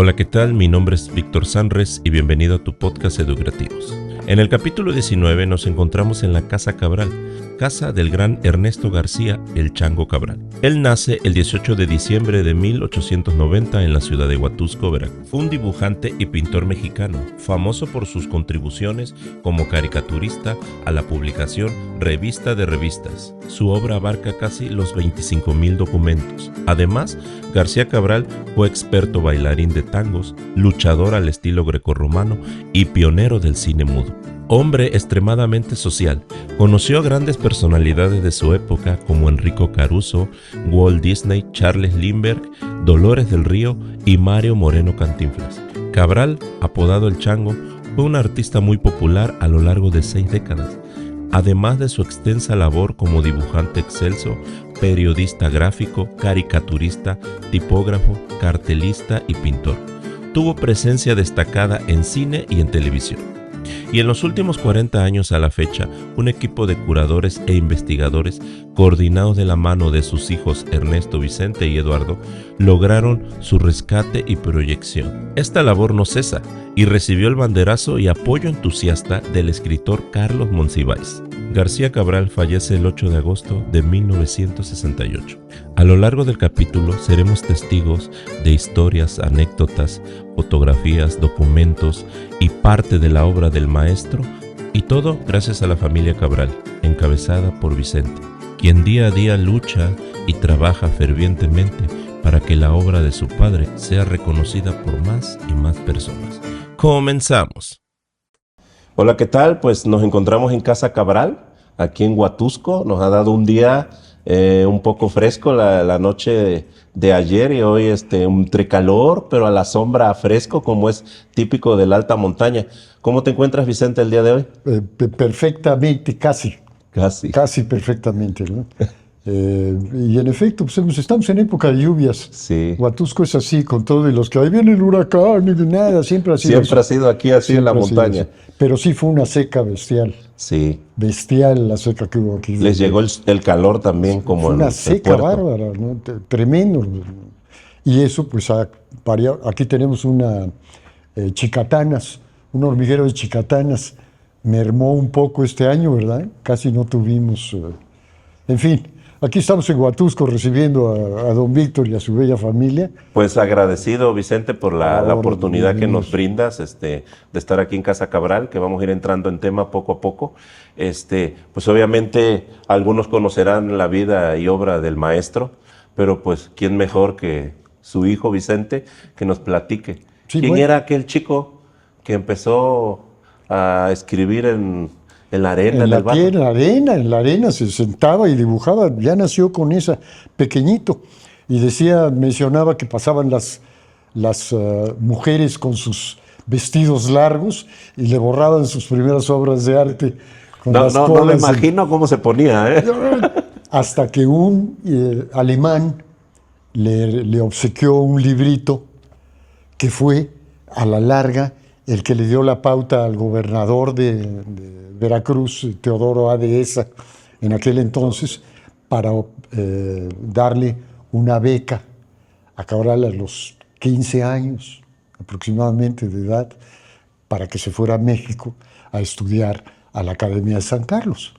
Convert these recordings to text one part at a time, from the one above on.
Hola, ¿qué tal? Mi nombre es Víctor Sanres y bienvenido a tu podcast Educativos. En el capítulo 19 nos encontramos en la Casa Cabral, casa del gran Ernesto García, el Chango Cabral. Él nace el 18 de diciembre de 1890 en la ciudad de Huatusco, Veracruz. Fue un dibujante y pintor mexicano, famoso por sus contribuciones como caricaturista a la publicación Revista de Revistas. Su obra abarca casi los 25,000 documentos. Además, García Cabral fue experto bailarín de tangos, luchador al estilo grecorromano y pionero del cine mudo. Hombre extremadamente social, conoció a grandes personalidades de su época como Enrico Caruso, Walt Disney, Charles Lindbergh, Dolores del Río y Mario Moreno Cantinflas. Cabral, apodado El Chango, fue un artista muy popular a lo largo de 6 décadas. Además de su extensa labor como dibujante excelso, periodista gráfico, caricaturista, tipógrafo, cartelista y pintor. Tuvo presencia destacada en cine y en televisión. Y en los últimos 40 años a la fecha, un equipo de curadores e investigadores, coordinados de la mano de sus hijos Ernesto, Vicente y Eduardo, lograron su rescate y proyección. Esta labor no cesa y recibió el banderazo y apoyo entusiasta del escritor Carlos Monsiváis. García Cabral fallece el 8 de agosto de 1968. A lo largo del capítulo seremos testigos de historias, anécdotas, fotografías, documentos y parte de la obra del maestro, y todo gracias a la familia Cabral, encabezada por Vicente, quien día a día lucha y trabaja fervientemente para que la obra de su padre sea reconocida por más y más personas. Comenzamos. Hola, ¿qué tal? Pues nos encontramos en Casa Cabral, aquí en Huatusco. Nos ha dado un día un poco fresco la noche de ayer, y hoy entre calor, pero a la sombra fresco, como es típico de la alta montaña. ¿Cómo te encuentras, Vicente, el día de hoy? Perfectamente, casi perfectamente, ¿no? Y en efecto, pues estamos en época de lluvias. Sí. Huatusco es así, con todo, y los que ahí viene el huracán y de nada, siempre ha sido Siempre ha sido aquí así en la montaña. Pero sí fue una seca bestial. Sí. Bestial la seca que hubo aquí. Les llegó el calor también, como fue en una seca bárbara, ¿no? Tremendo. Y eso, pues, aquí tenemos una chicatanas, un hormiguero de chicatanas. Mermó un poco este año, ¿verdad? Casi no tuvimos. En fin. Aquí estamos en Huatusco recibiendo a don Víctor y a su bella familia. Pues agradecido, Vicente, por la oportunidad que nos brindas de estar aquí en Casa Cabral, que vamos a ir entrando en tema poco a poco. Pues obviamente algunos conocerán la vida y obra del maestro, pero pues quién mejor que su hijo Vicente que nos platique. Sí, ¿quién era aquel chico que empezó a escribir en la arena, en el barro? En la arena se sentaba y dibujaba, ya nació con esa, pequeñito. Y mencionaba que pasaban las mujeres con sus vestidos largos y le borraban sus primeras obras de arte. No me imagino cómo se ponía, ¿eh? Hasta que un alemán le obsequió un librito que fue, a la larga, el que le dio la pauta al gobernador de Veracruz, Teodoro A. Dehesa, en aquel entonces, para darle una beca a Cabral a los 15 años aproximadamente de edad, para que se fuera a México a estudiar a la Academia de San Carlos.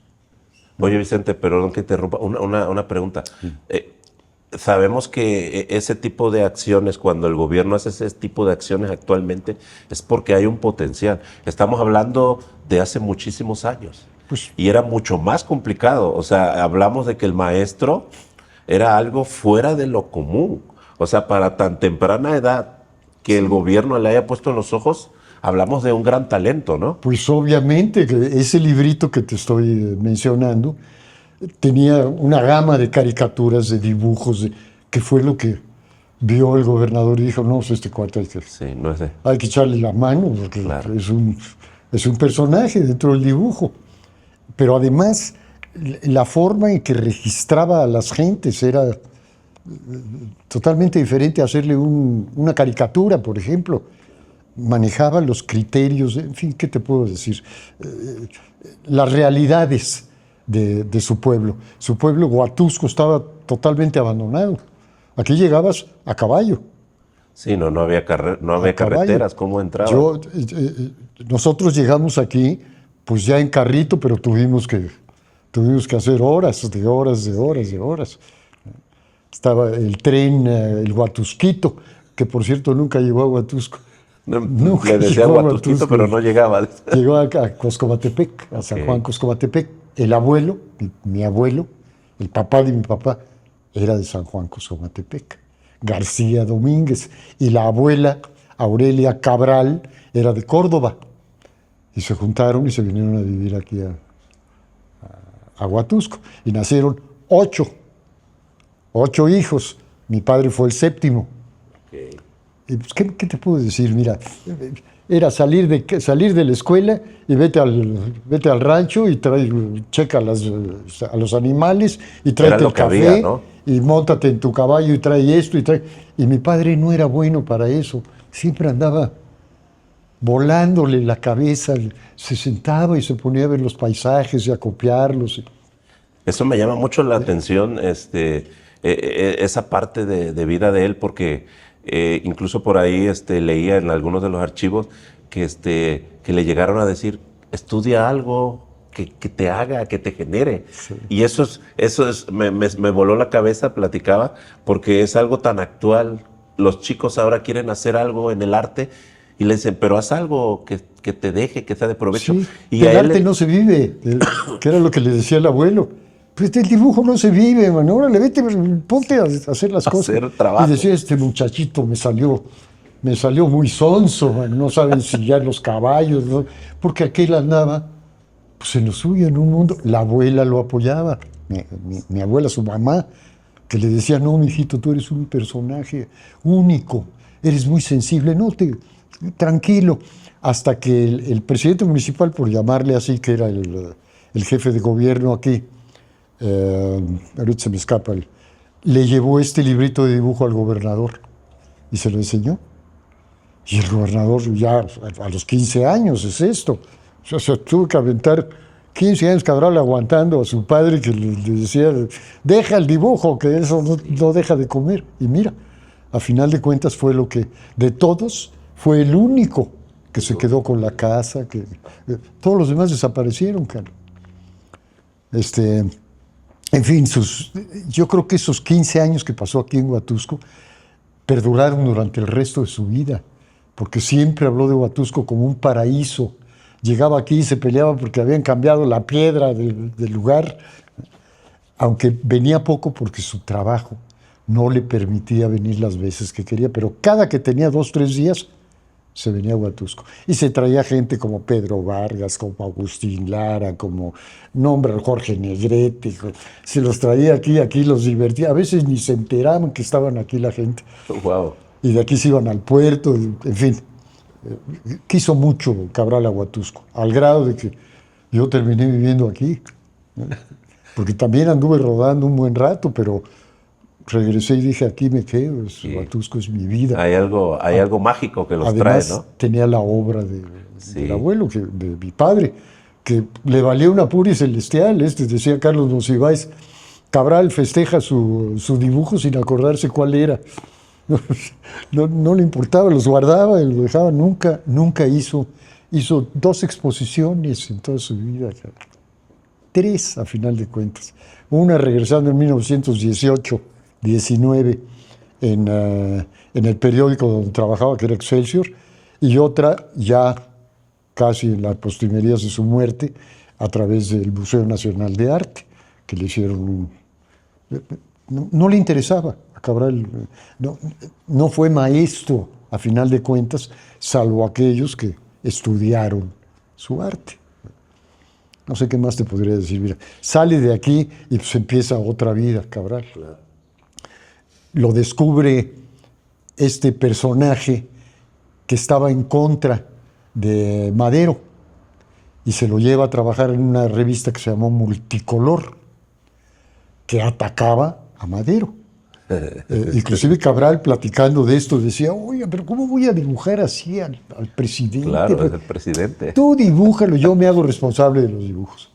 Oye, Vicente, perdón que interrumpa, una pregunta. Sabemos que ese tipo de acciones, cuando el gobierno hace ese tipo de acciones actualmente, es porque hay un potencial. Estamos hablando de hace muchísimos años. Y era mucho más complicado. O sea, hablamos de que el maestro era algo fuera de lo común. O sea, para tan temprana edad que el gobierno le haya puesto en los ojos, hablamos de un gran talento, ¿no? Pues obviamente, ese librito que te estoy mencionando tenía una gama de caricaturas, de dibujos, que fue lo que vio el gobernador y dijo, no, pues este cuarto hay que echarle la mano, porque claro, es un personaje dentro del dibujo. Pero además, la forma en que registraba a las gentes era totalmente diferente a hacerle una caricatura, por ejemplo. Manejaba los criterios, en fin, ¿qué te puedo decir? Las realidades de su pueblo. Su pueblo, Huatusco, estaba totalmente abandonado. Aquí llegabas a caballo. Sí, no había, no había carreteras, ¿cómo entraba? Nosotros llegamos aquí, pues ya en carrito, pero tuvimos que hacer horas. Estaba el tren, el Huatusquito, que por cierto nunca llegó a Huatusco. Le decía Huatusquito, pero no llegaba. Llegó a Coscomatepec, a San Juan Coscomatepec. El abuelo, mi abuelo, el papá de mi papá, era de San Juan Coscomatepec, García Domínguez. Y la abuela, Aurelia Cabral, era de Córdoba. Y se juntaron y se vinieron a vivir aquí a Huatusco. Y nacieron 8 hijos. Mi padre fue el 7º. Okay. Y pues, ¿qué te puedo decir? Mira, era salir de la escuela y vete al rancho y checa a los animales y tráete el café, había, ¿no? Y móntate en tu caballo y trae esto y mi padre no era bueno para eso. Siempre andaba volándole la cabeza, se sentaba y se ponía a ver los paisajes y a copiarlos. Eso me llama mucho la atención, esa parte de vida de él, porque incluso por ahí leía en algunos de los archivos que le llegaron a decir, estudia algo que te haga, que te genere. Sí. Y eso me voló la cabeza, platicaba, porque es algo tan actual. Los chicos ahora quieren hacer algo en el arte y le dicen, pero haz algo que te deje, que sea de provecho. Sí, y el arte no se vive, que era lo que le decía el abuelo. Pues el dibujo no se vive, mano. Órale, vete, ponte a hacer las cosas. Hacer trabajo. Y decía, este muchachito me salió muy sonso, man. No sabe ensillar los caballos, ¿no? Porque aquel andaba pues en lo suyo, en un mundo. La abuela lo apoyaba, mi abuela, su mamá, que le decía, no, mijito, tú eres un personaje único, eres muy sensible, tranquilo. Hasta que el presidente municipal, por llamarle así, que era el jefe de gobierno aquí, ahorita se me escapa, le llevó este librito de dibujo al gobernador y se lo enseñó. Y el gobernador ya a los 15 años es esto. O sea, tuvo que aventar 15 años Cabral aguantando a su padre que le decía, deja el dibujo, que eso no deja de comer. Y mira, a final de cuentas fue lo que, de todos, fue el único que se quedó con la casa, que todos los demás desaparecieron, cara. En fin, yo creo que esos 15 años que pasó aquí en Huatusco perduraron durante el resto de su vida, porque siempre habló de Huatusco como un paraíso. Llegaba aquí y se peleaba porque habían cambiado la piedra del lugar, aunque venía poco porque su trabajo no le permitía venir las veces que quería, pero cada que tenía 2 o 3 días se venía a Huatusco. Y se traía gente como Pedro Vargas, como Agustín Lara, como Jorge Negrete. Se los traía aquí los divertía. A veces ni se enteraban que estaban aquí la gente. Wow. Y de aquí se iban al puerto, en fin. Quiso mucho Cabral a Huatusco, al grado de que yo terminé viviendo aquí. Porque también anduve rodando un buen rato, pero regresé y dije, aquí me quedo, Huatusco es mi vida. Hay algo mágico que los además, trae, ¿no? Tenía la obra del abuelo, de mi padre, que le valía una pura y celestial. Decía Carlos Monsiváis, Cabral festeja su dibujo sin acordarse cuál era. No le importaba, los guardaba, los dejaba. Nunca hizo 2 exposiciones en toda su vida. 3 a final de cuentas. Una regresando en 1918-19 en el periódico donde trabajaba, que era Excelsior, y otra ya casi en las postrimerías de su muerte a través del Museo Nacional de Arte, que le hicieron no le interesaba a Cabral, no fue maestro a final de cuentas, salvo aquellos que estudiaron su arte. No sé qué más te podría decir. Mira, sale de aquí y pues empieza otra vida, Cabral. Claro. Lo descubre este personaje que estaba en contra de Madero y se lo lleva a trabajar en una revista que se llamó Multicolor, que atacaba a Madero. Inclusive Cabral, platicando de esto, decía, oye, pero ¿cómo voy a dibujar así al presidente? Claro, es el presidente. Tú dibújalo, yo me hago responsable de los dibujos.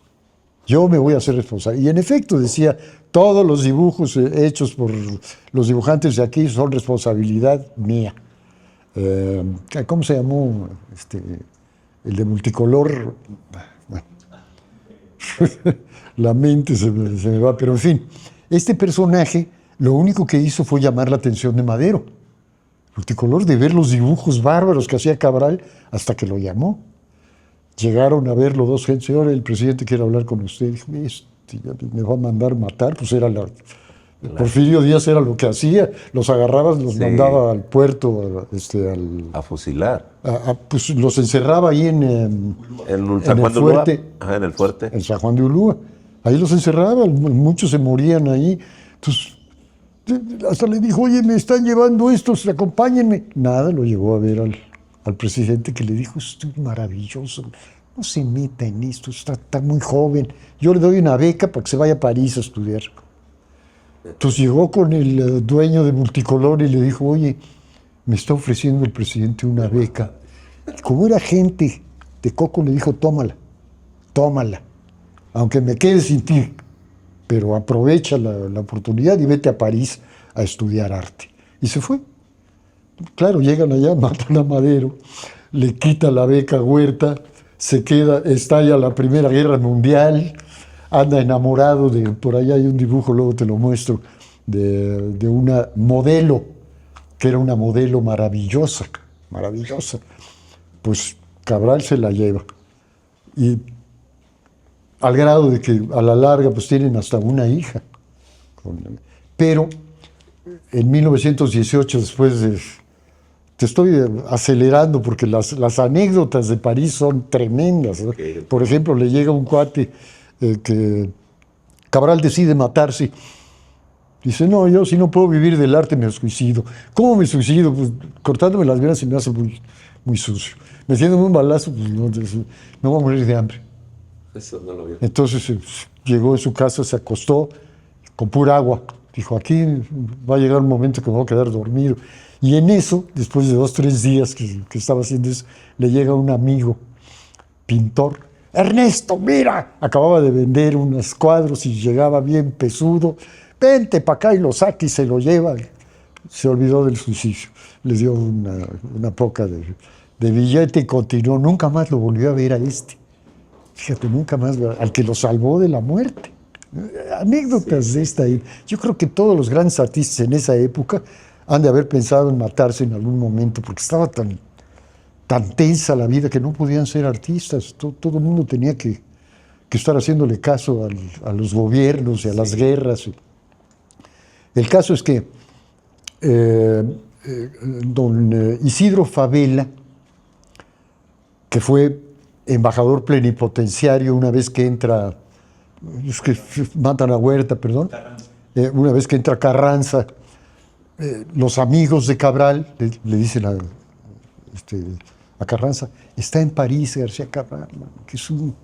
Yo me voy a hacer responsable. Y en efecto, decía, todos los dibujos hechos por los dibujantes de aquí son responsabilidad mía. ¿Cómo se llamó? El de multicolor. Bueno, la mente se me va, pero en fin. Este personaje lo único que hizo fue llamar la atención de Madero. Multicolor, de ver los dibujos bárbaros que hacía Cabral, hasta que lo llamó. Llegaron a verlo dos gentes, señor, el presidente quiere hablar con usted. Dijo, me va a mandar matar, pues era la... Porfirio Díaz era lo que hacía, los agarraba, los mandaba al puerto, a fusilar. Pues los encerraba ahí en el fuerte. En el fuerte. En San Juan de Ulúa. Ahí los encerraba, muchos se morían ahí. Entonces, hasta le dijo, oye, me están llevando estos, acompáñenme. Nada, lo llevó a ver al presidente, que le dijo, esto es maravilloso, no se meta en esto, está muy joven. Yo le doy una beca para que se vaya a París a estudiar. Entonces llegó con el dueño de Multicolor y le dijo, oye, me está ofreciendo el presidente una beca. Y como era gente de coco, le dijo, tómala, aunque me quede sin ti, pero aprovecha la oportunidad y vete a París a estudiar arte. Y se fue. Claro, llegan allá, matan a Madero, le quita la beca a Huerta, estalla la Primera Guerra Mundial, anda enamorado por allá hay un dibujo, luego te lo muestro, de una modelo, que era una modelo maravillosa. Pues Cabral se la lleva. Y al grado de que a la larga pues tienen hasta una hija. Pero en 1918, después de... Te estoy acelerando porque las anécdotas de París son tremendas, ¿no? Okay. Por ejemplo, le llega un cuate que Cabral decide matarse. Dice, no, yo si no puedo vivir del arte me suicido. ¿Cómo me suicido? Pues cortándome las venas se me hace muy sucio. Metiéndome un balazo, pues no voy a morir de hambre. Eso no lo vio. Entonces llegó a su casa, se acostó con pura agua. Dijo, aquí va a llegar un momento que me voy a quedar dormido. Y en eso, después de 2 o 3 días que estaba haciendo eso, le llega un amigo, pintor. Ernesto, mira, acababa de vender unos cuadros y llegaba bien pesudo. Vente para acá y lo saca y se lo lleva. Se olvidó del suicidio. Le dio una poca de billete y continuó. Nunca más lo volvió a ver a este. Fíjate, nunca más, al que lo salvó de la muerte. Anécdotas de esta. Yo creo que todos los grandes artistas en esa época han de haber pensado en matarse en algún momento, porque estaba tan tensa la vida que no podían ser artistas. Todo el mundo tenía que estar haciéndole caso a los gobiernos y a las guerras. El caso es que don Isidro Fabela, que fue embajador plenipotenciario una vez que entra, es que matan a Huerta, perdón, una vez que entra Carranza, los amigos de Cabral le dicen a Carranza, está en París García Cabral, que es un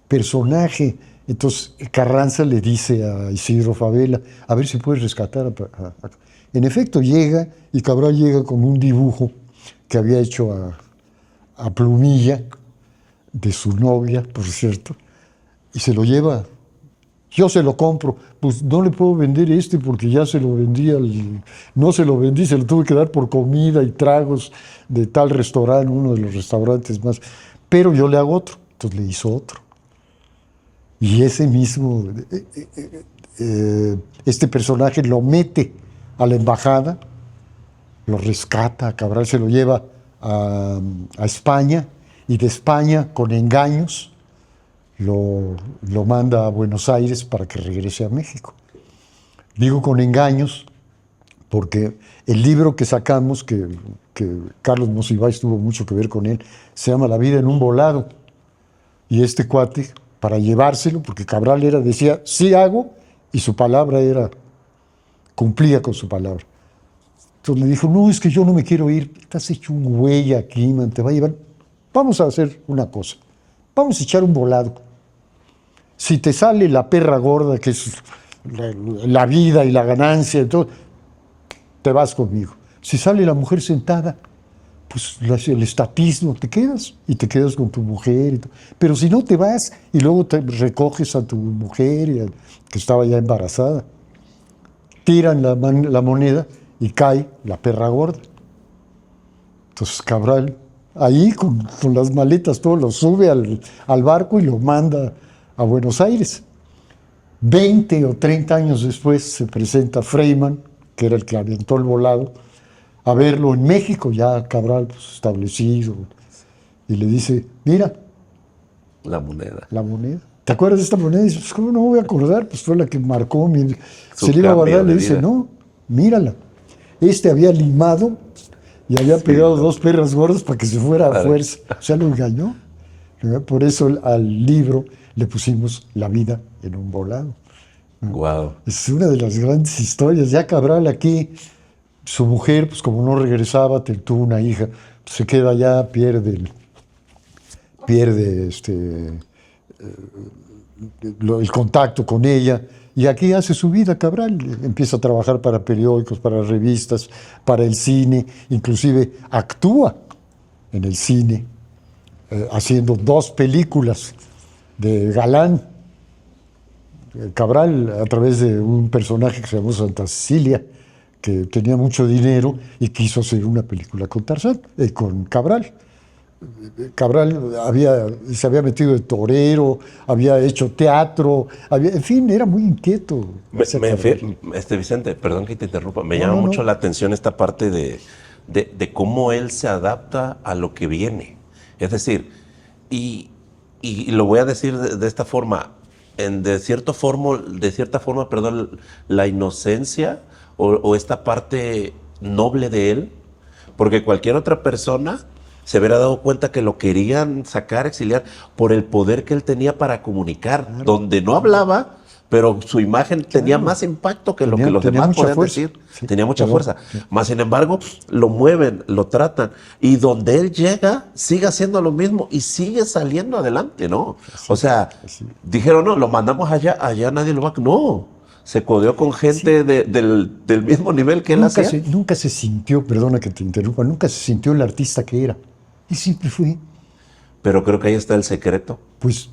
personaje. Entonces Carranza le dice a Isidro Fabela, a ver si puedes rescatar a... En efecto llega, y Cabral llega con un dibujo que había hecho a Plumilla, de su novia, por cierto, y se lo lleva. Yo se lo compro, pues no le puedo vender porque ya se lo vendí no se lo vendí, se lo tuve que dar por comida y tragos de tal restaurante, uno de los restaurantes más, pero yo le hago otro. Entonces le hizo otro. Y ese mismo, este personaje lo mete a la embajada, lo rescata, a Cabral se lo lleva a España, y de España, con engaños, lo manda a Buenos Aires para que regrese a México. Digo con engaños porque el libro que sacamos, que Carlos Monsiváis tuvo mucho que ver con él, se llama La vida en un volado. Y este cuate, para llevárselo, porque Cabral decía, sí hago, y su palabra cumplía con su palabra. Entonces le dijo, no, es que yo no me quiero ir, estás hecho un güey aquí, man, te va a llevar. Vamos a hacer una cosa, vamos a echar un volado. Si te sale la perra gorda, que es la vida y la ganancia, entonces, te vas conmigo. Si sale la mujer sentada, pues el estatismo, te quedas con tu mujer. Pero si no, te vas y luego te recoges a tu mujer, que estaba ya embarazada. Tiran la moneda y cae la perra gorda. Entonces Cabral, ahí con las maletas, todo lo sube al barco y lo manda a Buenos Aires. 20 o 30 años después se presenta Freyman, que era el que aventó el volado, a verlo en México, ya Cabral pues, establecido, y le dice, mira, La moneda. la moneda. ¿Te acuerdas de esta moneda? Y dice, pues ¿cómo no me voy a acordar? Pues fue la que marcó mi... Su Se le iba a cambio guardar, de le dice, vida. no, mírala. Este había limado y había pegado 2 perras gordas para que se fuera a Claro. fuerza. O sea, lo engañó. Por eso al libro le pusimos La vida en un volado. Wow. Es una de las grandes historias. Ya Cabral aquí, su mujer, pues como no regresaba, tuvo una hija, pues, se queda allá, pierde el contacto con ella. Y aquí hace su vida Cabral. Empieza a trabajar para periódicos, para revistas, para el cine. Inclusive actúa en el cine, haciendo 2 películas de galán. Cabral, a través de un personaje que se llamó Santa Cecilia, que tenía mucho dinero y quiso hacer una película con Tarzán, con Cabral. Cabral se había metido de torero, había hecho teatro, en fin, era muy inquieto. Vicente, perdón que te interrumpa, me No, llama no, mucho no. la atención esta parte de cómo él se adapta a lo que viene. Es decir, y lo voy a decir de esta forma, de cierta forma, perdón, la inocencia o esta parte noble de él, porque cualquier otra persona se hubiera dado cuenta que lo querían sacar, exiliar, por el poder que él tenía para comunicar, Claro. donde no hablaba, pero su imagen tenía más impacto que lo que los Tenía demás mucha podían fuerza. decir. Sí, Tenía mucha pero, fuerza. Más sin embargo, lo mueven, lo tratan. Y donde él llega, sigue haciendo lo mismo y sigue saliendo adelante, ¿no? O sea, dijeron, no, lo mandamos allá nadie lo va a... No, se codeó con gente del mismo nivel que él hacía. Nunca se sintió, perdona que te interrumpa, nunca se sintió el artista que era. Y siempre fue, Pero creo que ahí está el secreto. pues,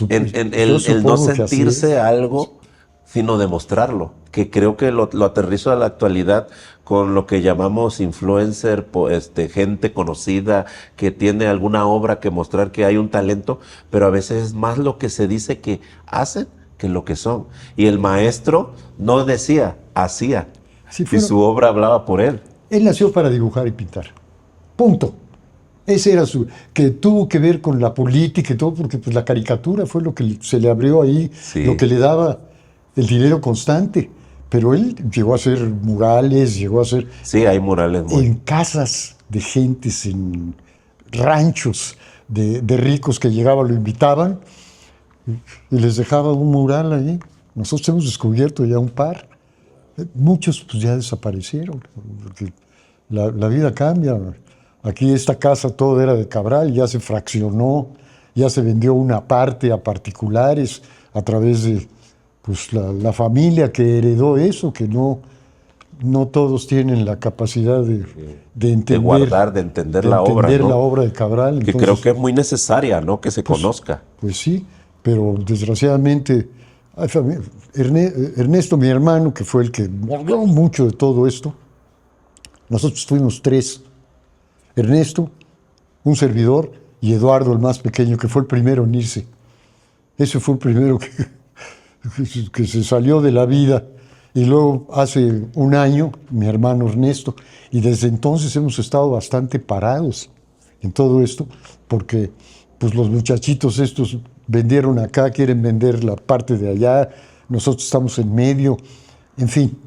El yo no supongo que así sentirse es. algo, sino demostrarlo. Que creo que lo aterrizo a la actualidad con lo que llamamos influencer, gente conocida que tiene alguna obra que mostrar que hay un talento, pero a veces es más lo que se dice que hacen que lo que son. Y el maestro no decía, hacía. Sí, Y su obra hablaba por él. Él nació para dibujar y pintar. Punto. Ese era que tuvo que ver con la política y todo, porque pues, la caricatura fue lo que se le abrió ahí, Sí. lo que le daba el dinero constante. Pero él llegó a hacer murales, llegó a hacer Sí, hay murales muy... en casas de gentes, en ranchos de ricos que llegaban, lo invitaban y les dejaba un mural ahí. Nosotros hemos descubierto ya un par. Muchos pues ya desaparecieron, porque la vida cambia. Aquí esta casa todo era de Cabral, ya se fraccionó, ya se vendió una parte a particulares a través de pues, la familia que heredó eso, que no todos tienen la capacidad de entender, de guardar, de entender la obra, entender ¿no? la obra de Cabral. Que Entonces, creo que es muy necesaria, ¿no? Que se conozca. pues sí, pero desgraciadamente Ernesto, mi hermano, que fue el que mordió mucho de todo esto, nosotros fuimos 3. Ernesto, un servidor, y Eduardo, el más pequeño, que fue el primero en irse. Ese fue el primero que se salió de la vida. Y luego, hace un año, mi hermano Ernesto, y desde entonces hemos estado bastante parados en todo esto, porque pues, los muchachitos estos vendieron acá, quieren vender la parte de allá, nosotros estamos en medio, en fin.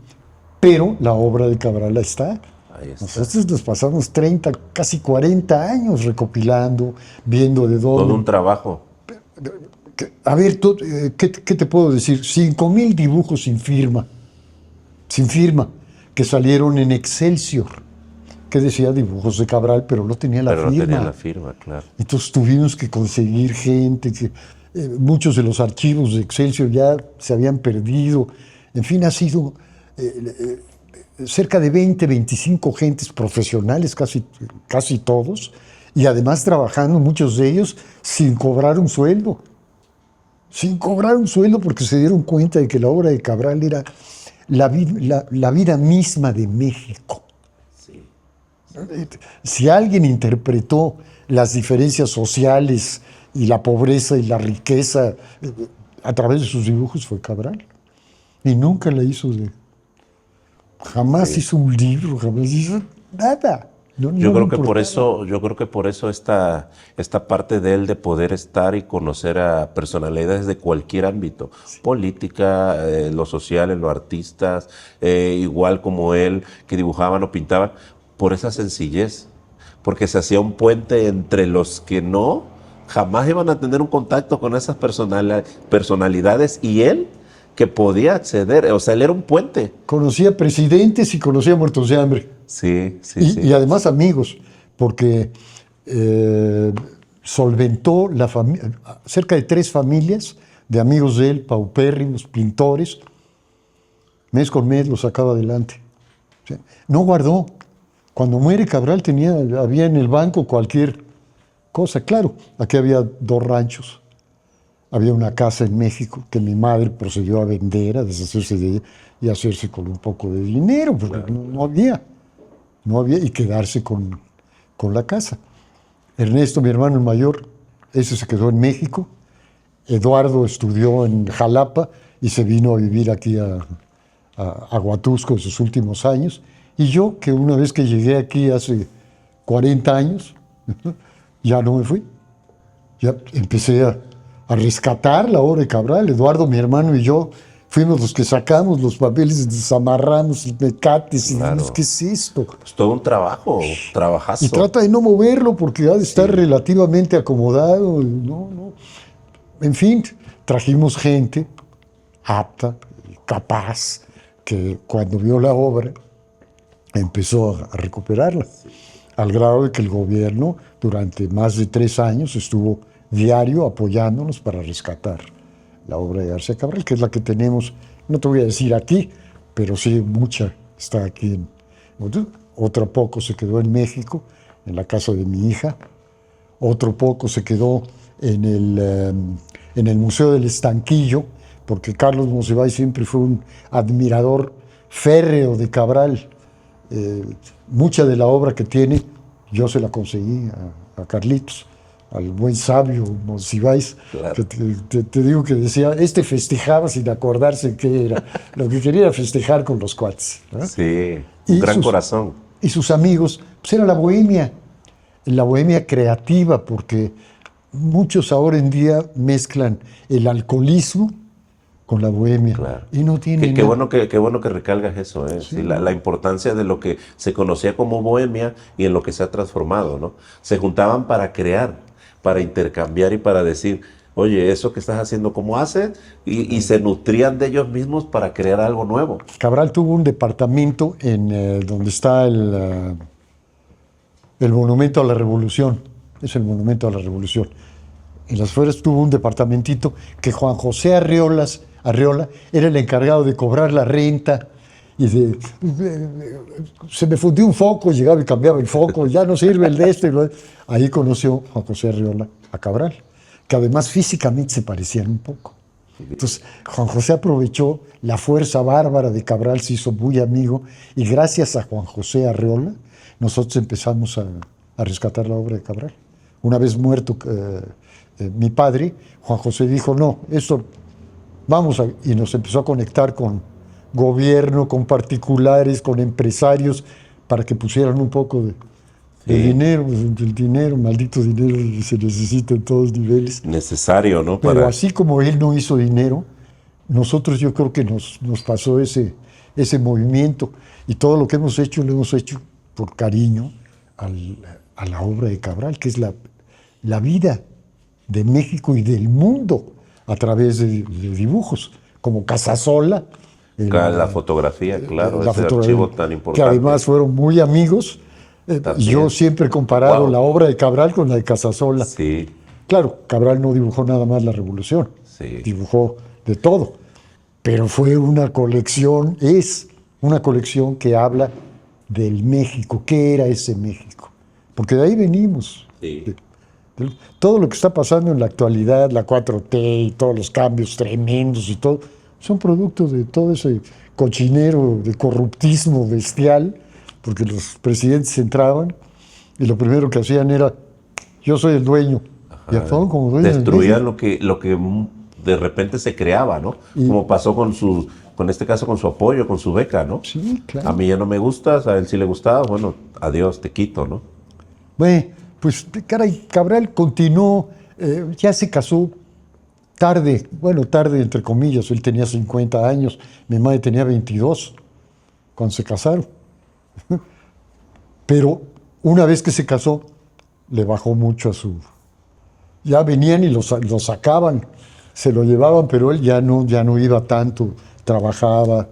Pero la obra de Cabral está. Ahí está. Nosotros nos pasamos 30, casi 40 años recopilando, viendo de dónde. Todo un trabajo. A ver, ¿qué te puedo decir? 5,000 dibujos sin firma, que salieron en Excelsior, que decía dibujos de Cabral, pero no tenía la Pero firma. no tenía la firma, claro. Entonces tuvimos que conseguir gente, muchos de los archivos de Excelsior ya se habían perdido. En fin, ha sido cerca de 20, 25 gentes profesionales, casi todos, y además trabajando muchos de ellos sin cobrar un sueldo. Sin cobrar un sueldo porque se dieron cuenta de que la obra de Cabral era la vida misma de México. Sí. Si alguien interpretó las diferencias sociales y la pobreza y la riqueza a través de sus dibujos fue Cabral. Y nunca la hizo de... Jamás hizo un libro, jamás hizo nada. Yo creo que por eso esta parte de él de poder estar y conocer a personalidades de cualquier ámbito, política, lo social, en los artistas, igual como él, que dibujaban o pintaban, por esa sencillez, porque se hacía un puente entre los que jamás iban a tener un contacto con esas personalidades y él, que podía acceder, o sea, él era un puente. Conocía presidentes y conocía muertos de hambre. Sí. Y además amigos, porque solventó cerca de 3 familias de amigos de él, paupérrimos, pintores. Mes con mes los sacaba adelante. O sea, no guardó. Cuando muere Cabral había en el banco cualquier cosa. Claro, aquí había 2 ranchos. Había una casa en México que mi madre procedió a vender, a deshacerse de ella y hacerse con un poco de dinero, porque no había, y quedarse con la casa. Ernesto, mi hermano el mayor, ese se quedó en México. Eduardo estudió en Jalapa y se vino a vivir aquí a Huatusco en sus últimos años. Y yo, que una vez que llegué aquí hace 40 años, ya no me fui. Ya empecé a rescatar la obra de Cabral. Eduardo, mi hermano y yo fuimos los que sacamos los papeles, desamarramos el mecates y dijimos, ¿qué es esto? Es todo un trabajazo. Y trata de no moverlo porque ha de estar relativamente acomodado. No. En fin, trajimos gente apta, capaz, que cuando vio la obra empezó a recuperarla, al grado de que el gobierno durante más de 3 años estuvo diario apoyándonos para rescatar la obra de García Cabral, que es la que tenemos, no te voy a decir aquí, pero sí mucha está aquí. Otro poco se quedó en México, en la casa de mi hija. Otro poco se quedó en el Museo del Estanquillo, porque Carlos Monsiváis siempre fue un admirador férreo de Cabral. Mucha de la obra que tiene, yo se la conseguí a Carlitos, al buen sabio Monsiváis, claro. Que te digo que decía, festejaba sin acordarse qué era. Lo que quería era festejar con los cuates, ¿verdad? Sí, un gran corazón. Y sus amigos, pues era la bohemia creativa, porque muchos ahora en día mezclan el alcoholismo con la bohemia. Claro. Y no tiene qué bueno que recalgas eso, ¿eh? Sí, la importancia de lo que se conocía como bohemia y en lo que se ha transformado, ¿no? Se juntaban para crear, para intercambiar y para decir, oye, eso que estás haciendo, ¿cómo haces? Y se nutrían de ellos mismos para crear algo nuevo. Cabral tuvo un departamento en donde está el Monumento a la Revolución. Es el Monumento a la Revolución. En las afueras tuvo un departamentito que Juan José Arreola era el encargado de cobrar la renta. Y se me fundió un foco, llegaba y cambiaba el foco, ya no sirve el de este. Ahí conoció Juan José Arreola a Cabral, que además físicamente se parecían un poco. Entonces, Juan José aprovechó la fuerza bárbara de Cabral, se hizo muy amigo, y gracias a Juan José Arreola, nosotros empezamos a rescatar la obra de Cabral. Una vez muerto mi padre, Juan José dijo, no, esto y nos empezó a conectar con gobierno, con particulares, con empresarios, para que pusieran un poco de dinero. Pues, el dinero, maldito dinero, se necesita en todos niveles. Necesario, ¿no? Pero así como él no hizo dinero, nosotros yo creo que nos pasó ese movimiento, y todo lo que hemos hecho, lo hemos hecho por cariño a la obra de Cabral, que es la vida de México y del mundo a través de dibujos, como Casasola. La fotografía, claro, ese archivo tan importante. Que además fueron muy amigos. Yo siempre he comparado la obra de Cabral con la de Casasola. Sí. Claro, Cabral no dibujó nada más la Revolución, dibujó de todo, pero fue una colección, es una colección que habla del México. ¿Qué era ese México? Porque de ahí venimos. Sí. Todo lo que está pasando en la actualidad, la 4T y todos los cambios tremendos y todo, son productos de todo ese cochinero de corruptismo bestial, porque los presidentes entraban y lo primero que hacían era, yo soy el dueño. Y actuaban como dueños. Destruían lo que de repente se creaba, ¿no? Como pasó con este caso, con su apoyo, con su beca, ¿no? Sí, claro. A mí ya no me gustas, a él sí le gustaba, bueno, adiós, te quito, ¿no? Bueno, pues caray, Cabral continuó, ya se casó tarde, bueno, tarde entre comillas, él tenía 50 años, mi madre tenía 22 cuando se casaron. Pero una vez que se casó, le bajó mucho a su... Ya venían y lo sacaban, se lo llevaban, pero él ya no iba tanto, trabajaba,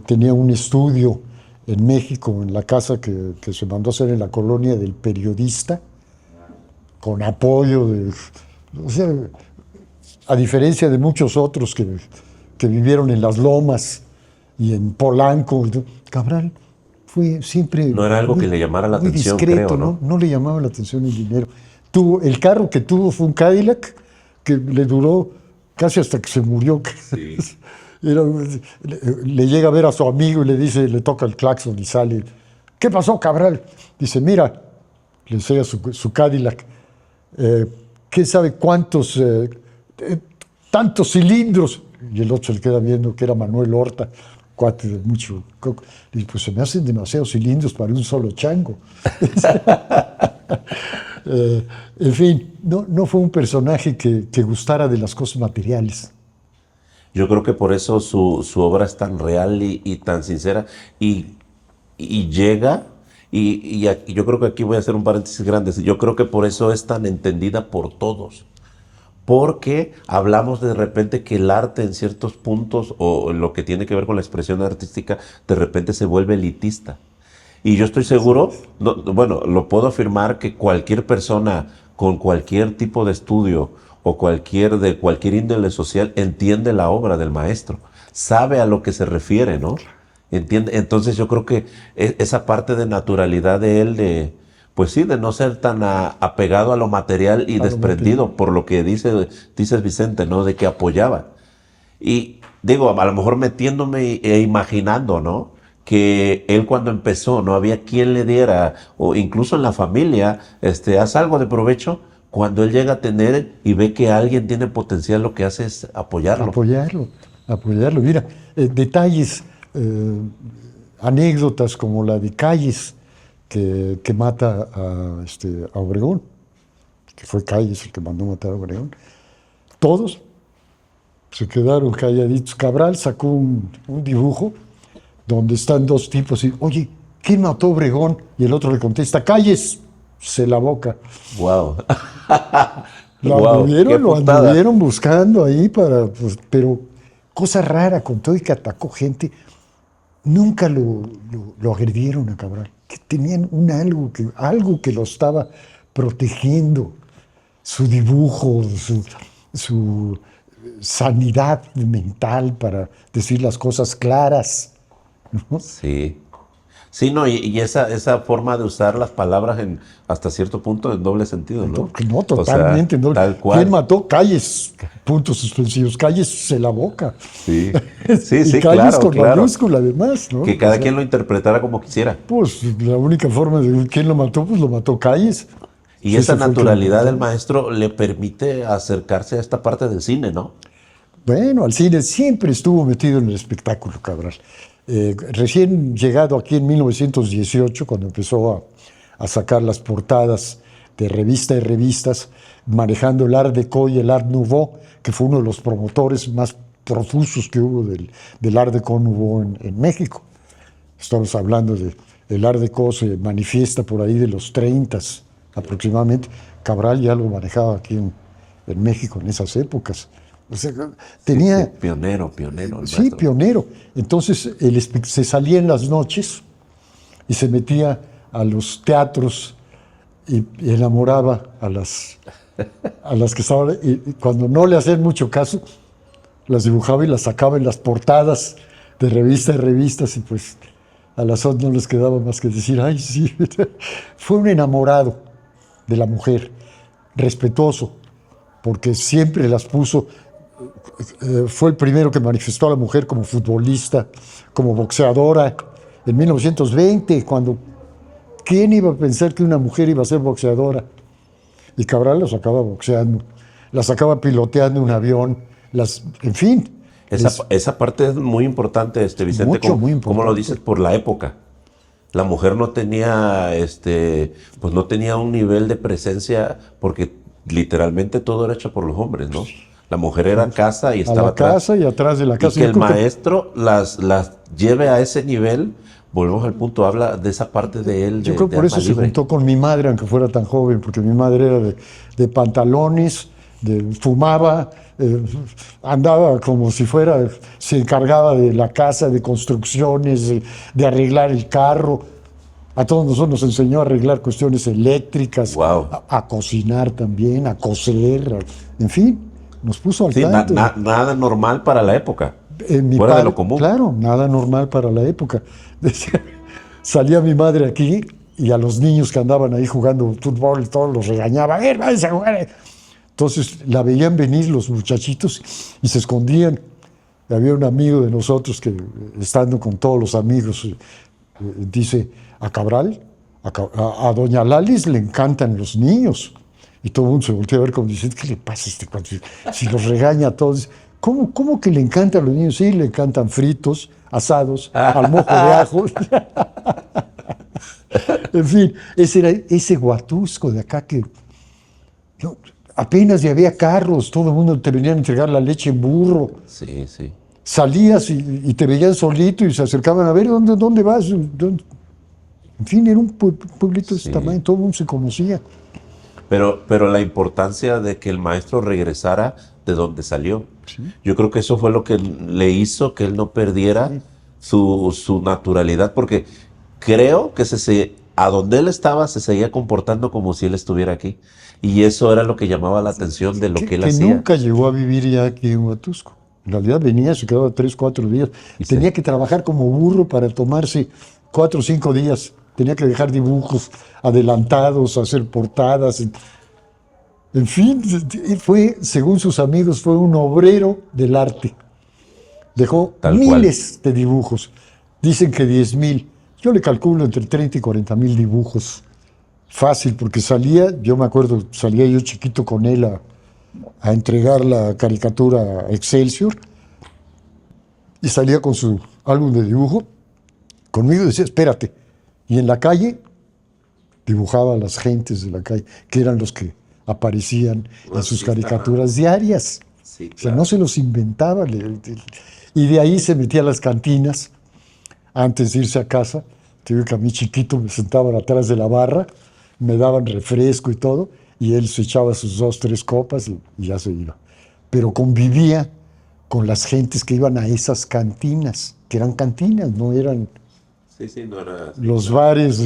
tenía un estudio en México, en la casa que se mandó a hacer en la colonia del Periodista, con apoyo de... O sea, a diferencia de muchos otros que vivieron en Las Lomas y en Polanco, Cabral fue siempre... No era algo que le llamara la atención, discreto, creo, ¿no? No le llamaba la atención el dinero. El carro que tuvo fue un Cadillac que le duró casi hasta que se murió. Sí. Le llega a ver a su amigo y le dice, le toca el claxon y sale. ¿Qué pasó, Cabral? Dice, mira, le enseña su Cadillac. ¿Quién sabe cuántos, tantos cilindros? Y el otro se le queda viendo que era Manuel Horta, cuate de mucho coco. Dice, pues se me hacen demasiados cilindros para un solo chango. En fin, no fue un personaje que gustara de las cosas materiales. Yo creo que por eso su obra es tan real y tan sincera y llega, y yo creo que aquí voy a hacer un paréntesis grande, yo creo que por eso es tan entendida por todos, porque hablamos de repente que el arte en ciertos puntos o lo que tiene que ver con la expresión artística de repente se vuelve elitista. Y yo estoy seguro, lo puedo afirmar que cualquier persona con cualquier tipo de estudio o de cualquier índole social entiende la obra del maestro, sabe a lo que se refiere, ¿no? Entiende. Entonces yo creo que esa parte de naturalidad de él, pues sí, de no ser tan apegado a lo material y desprendido, por lo que dices Vicente, ¿no? De que apoyaba. Y digo, a lo mejor metiéndome e imaginando, ¿no? Que él cuando empezó no había quien le diera, o incluso en la familia, haz algo de provecho. Cuando él llega a tener y ve que alguien tiene potencial, lo que hace es apoyarlo. Apoyarlo. Mira, detalles, anécdotas como la de Calles, que mata a Obregón, que fue Calles el que mandó matar a Obregón. Todos se quedaron calladitos. Cabral sacó un dibujo donde están dos tipos y, oye, ¿quién mató a Obregón? Y el otro le contesta, Calles, se la boca. Wow. Lo anduvieron buscando ahí pero cosa rara, con todo y que atacó gente, nunca lo agredieron a Cabral, que tenían algo que lo estaba protegiendo, su dibujo, su sanidad mental para decir las cosas claras, ¿no? Sí. Sí, no, y esa forma de usar las palabras hasta cierto punto en doble sentido, ¿no? No, totalmente. O sea, no. Tal cual. ¿Quién mató? Calles, puntos suspensivos. Calles se la boca. Sí, y Calles con mayúscula, además, ¿no? Que cada quien lo interpretara como quisiera. Pues la única forma de quién lo mató, pues lo mató Calles. Y esa naturalidad del maestro le permite acercarse a esta parte del cine, ¿no? Bueno, al cine siempre estuvo metido en el espectáculo, Cabral. Recién llegado aquí en 1918, cuando empezó a sacar las portadas de revista y revistas, manejando el Art Deco y el Art Nouveau, que fue uno de los promotores más profusos que hubo del Art Deco Nouveau en México. Estamos hablando del Art Deco, se manifiesta por ahí de los 30 aproximadamente. Cabral ya lo manejaba aquí en México en esas épocas. O sea, tenía... Sí, pionero. Sí, pionero. Entonces, él se salía en las noches y se metía a los teatros y enamoraba a las que estaban... Y cuando no le hacían mucho caso, las dibujaba y las sacaba en las portadas de revistas y pues a las otras no les quedaba más que decir, ay, sí. Fue un enamorado de la mujer, respetuoso, porque siempre las puso... Fue el primero que manifestó a la mujer como futbolista, como boxeadora, en 1920, cuando ¿quién iba a pensar que una mujer iba a ser boxeadora? Y Cabral la sacaba boxeando, la sacaba piloteando un avión, en fin. Esa parte es muy importante, Vicente, Mucho, muy como lo importante. dices, por la época. La mujer no tenía, pues no tenía un nivel de presencia, porque literalmente todo era hecho por los hombres, ¿no? La mujer era casa y A estaba la atrás. casa y atrás de la Y casa. que Yo el creo que maestro las lleve a ese nivel, volvemos al punto, habla de esa parte de él, Yo creo de por alma eso se libre. juntó con mi madre, aunque fuera tan joven, porque mi madre era de pantalones, fumaba, andaba como si fuera, se encargaba de la casa, de construcciones, de arreglar el carro. A todos nosotros nos enseñó a arreglar cuestiones eléctricas, Wow. a cocinar también, a coser, en fin, nos puso al Sí, tanto. nada normal para la época, Mi fuera de padre, lo común. claro, nada normal para la época. Salía mi madre aquí y a los niños que andaban ahí jugando fútbol y todos los regañaba. Váyanse a jugar! Entonces la veían venir los muchachitos y se escondían. Y había un amigo de nosotros que, estando con todos los amigos, dice, a Cabral, a doña Lalis le encantan los niños. Y todo el mundo se voltea a ver como diciendo, ¿qué le pasa a este cuate? Si los regaña a todos. ¿Cómo que le encantan a los niños? Sí, le encantan fritos, asados, al mojo de ajo. En fin, ese era ese guatusco de acá que no, apenas ya había carros, todo el mundo te venían a entregar la leche en burro. Sí, sí. Salías y te veían solito y se acercaban a ver dónde vas. En fin, era un pueblito de ese Sí. tamaño, todo el mundo se conocía. Pero la importancia de que el maestro regresara de donde salió. Yo creo que eso fue lo que le hizo que él no perdiera su naturalidad, porque creo que a donde él estaba se seguía comportando como si él estuviera aquí. Y eso era lo que llamaba la atención de lo que él Que hacía. nunca llegó a vivir ya aquí en Huatusco. En realidad venía, se quedaba 3, 4 días. Y Tenía sí. que trabajar como burro para tomarse 4 o 5 días. Tenía que dejar dibujos adelantados, hacer portadas. En fin, fue, según sus amigos, fue un obrero del arte. Dejó Tal miles de dibujos. Dicen que 10,000. Yo le calculo entre 30 y 40,000 dibujos. Fácil, porque salía, yo me acuerdo, salía yo chiquito con él a entregar la caricatura a Excelsior y salía con su álbum de dibujo. Conmigo decía, espérate. Y en la calle dibujaba a las gentes de la calle, que eran los que aparecían en sus caricaturas diarias. Sí, O sea, no se los inventaba. Y de ahí se metía a las cantinas antes de irse a casa. Te digo que a mí chiquito me sentaban atrás de la barra, me daban refresco y todo, y él se echaba sus 2, 3 copas y ya se iba. Pero convivía con las gentes que iban a esas cantinas, que eran cantinas, no eran Sí, no era así, los claro. bares,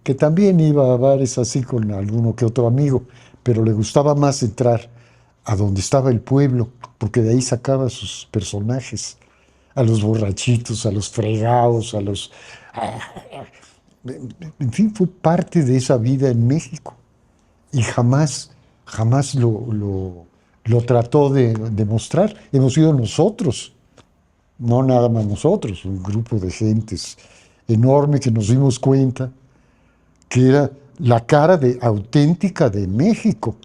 que también iba a bares así con alguno que otro amigo, pero le gustaba más entrar a donde estaba el pueblo, porque de ahí sacaba sus personajes, a los borrachitos, a los fregados, a los... En fin, fue parte de esa vida en México y jamás lo trató de demostrar. Hemos sido nosotros, no nada más nosotros, un grupo de gentes enorme que nos dimos cuenta que era la cara auténtica de México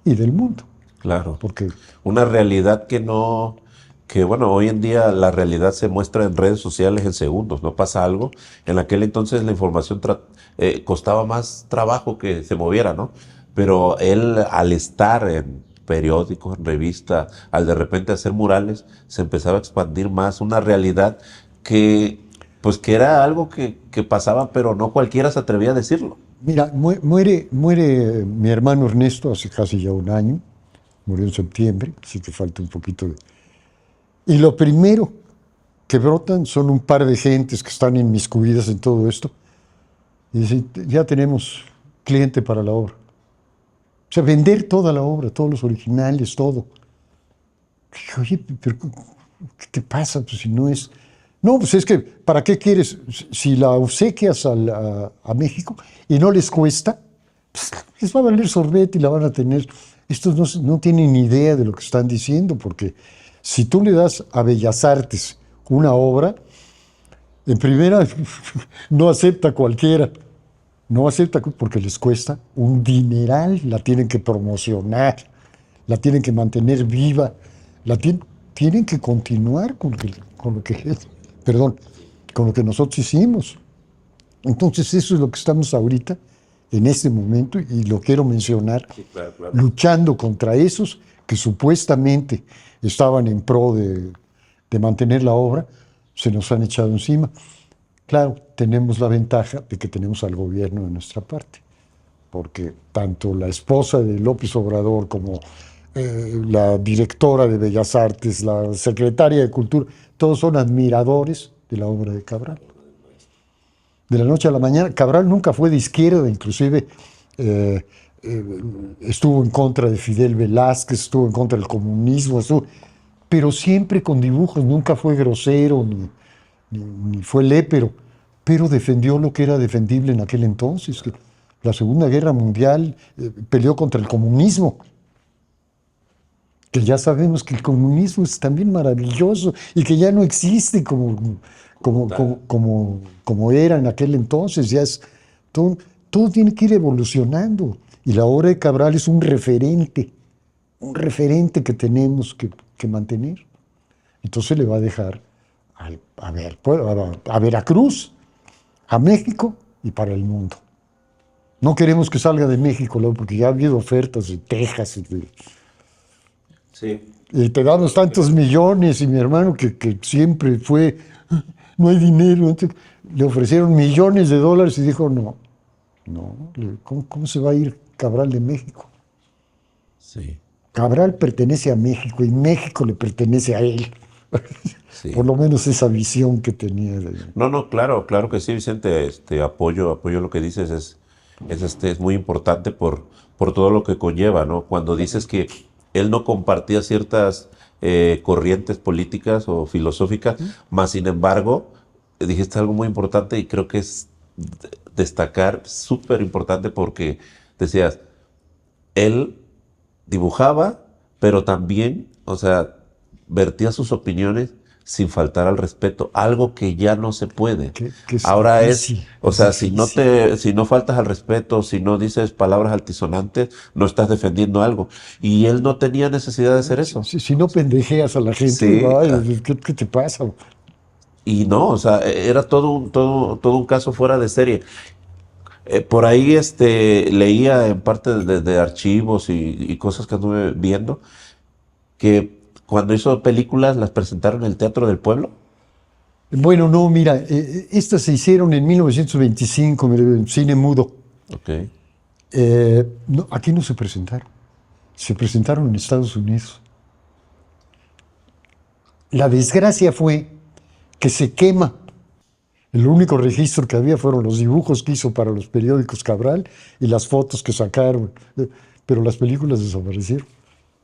y del mundo. Claro. Porque Una realidad que bueno, hoy en día la realidad se muestra en redes sociales en segundos, no pasa algo. En aquel entonces la información costaba más trabajo que se moviera, ¿no? Pero él, al estar en periódicos, en revistas, al de repente hacer murales, se empezaba a expandir más una realidad pues que era algo que pasaba, pero no cualquiera se atrevía a decirlo. mira, muere mi hermano Ernesto hace casi ya un año, murió en septiembre, así que falta un poquito de... Y lo primero que brotan son un par de gentes que están inmiscuidas en todo esto y dicen, ya tenemos cliente para la obra. O sea, vender toda la obra, todos los originales, todo. Dije, oye, pero ¿qué te pasa? Pues si no es... No, pues es que, ¿para qué quieres? Si la obsequias a México y no les cuesta, pues les va a valer sorbete y la van a tener. Estos no tienen ni idea de lo que están diciendo, porque si tú le das a Bellas Artes una obra, En primera, no acepta cualquiera. No acepta porque les cuesta un dineral. La tienen que promocionar, la tienen que mantener viva, tienen que continuar perdón, con lo que nosotros hicimos. Entonces eso es lo que estamos ahorita, en este momento, y lo quiero mencionar, Sí, claro, claro. luchando contra esos que supuestamente estaban en pro de mantener la obra, se nos han echado encima. Claro, tenemos la ventaja de que tenemos al gobierno de nuestra parte, porque tanto la esposa de López Obrador como la directora de Bellas Artes, la secretaria de Cultura, todos son admiradores de la obra de Cabral. De la noche a la mañana, Cabral nunca fue de izquierda, inclusive estuvo en contra de Fidel Velázquez, estuvo en contra del comunismo, pero siempre con dibujos, nunca fue grosero ni fue lépero, pero defendió lo que era defendible en aquel entonces. Que la Segunda Guerra Mundial peleó contra el comunismo, que ya sabemos que el comunismo es también maravilloso y que ya no existe como era en aquel entonces. Ya es, todo tiene que ir evolucionando. Y la obra de Cabral es un referente que tenemos que mantener. Entonces le va a dejar a Veracruz, a México y para el mundo. No queremos que salga de México, porque ya ha habido ofertas de Texas Sí. y te damos tantos millones, y mi hermano que siempre fue, no hay dinero. Entonces, le ofrecieron millones de dólares y dijo, no, ¿cómo se va a ir Cabral de México? Sí. Cabral pertenece a México y México le pertenece a él. Sí. Por lo menos esa visión que tenía. No, claro que sí, Vicente. Apoyo lo que dices. Es muy importante por todo lo que conlleva, ¿no? Cuando dices que él no compartía ciertas corrientes políticas o filosóficas, más sin embargo, dijiste algo muy importante y creo que es destacar, súper importante, porque decías, él dibujaba, pero también, o sea, vertía sus opiniones sin faltar al respeto, algo que ya no se puede. Que es Ahora difícil, o sea, difícil. si no faltas al respeto, si no dices palabras altisonantes, no estás defendiendo algo. Y él no tenía necesidad de hacer eso. Si no pendejeas a la gente, Sí, ay, ¿qué te pasa? y no, o sea, era todo un caso fuera de serie. Por ahí leía en parte de archivos y cosas que anduve viendo, que cuando hizo películas las presentaron en el Teatro del Pueblo. Bueno, no, mira, estas se hicieron en 1925, en cine mudo. Ok. No, aquí no se presentaron en Estados Unidos. La desgracia fue que se quema. El único registro que había fueron los dibujos que hizo para los periódicos Cabral y las fotos que sacaron. Pero las películas desaparecieron.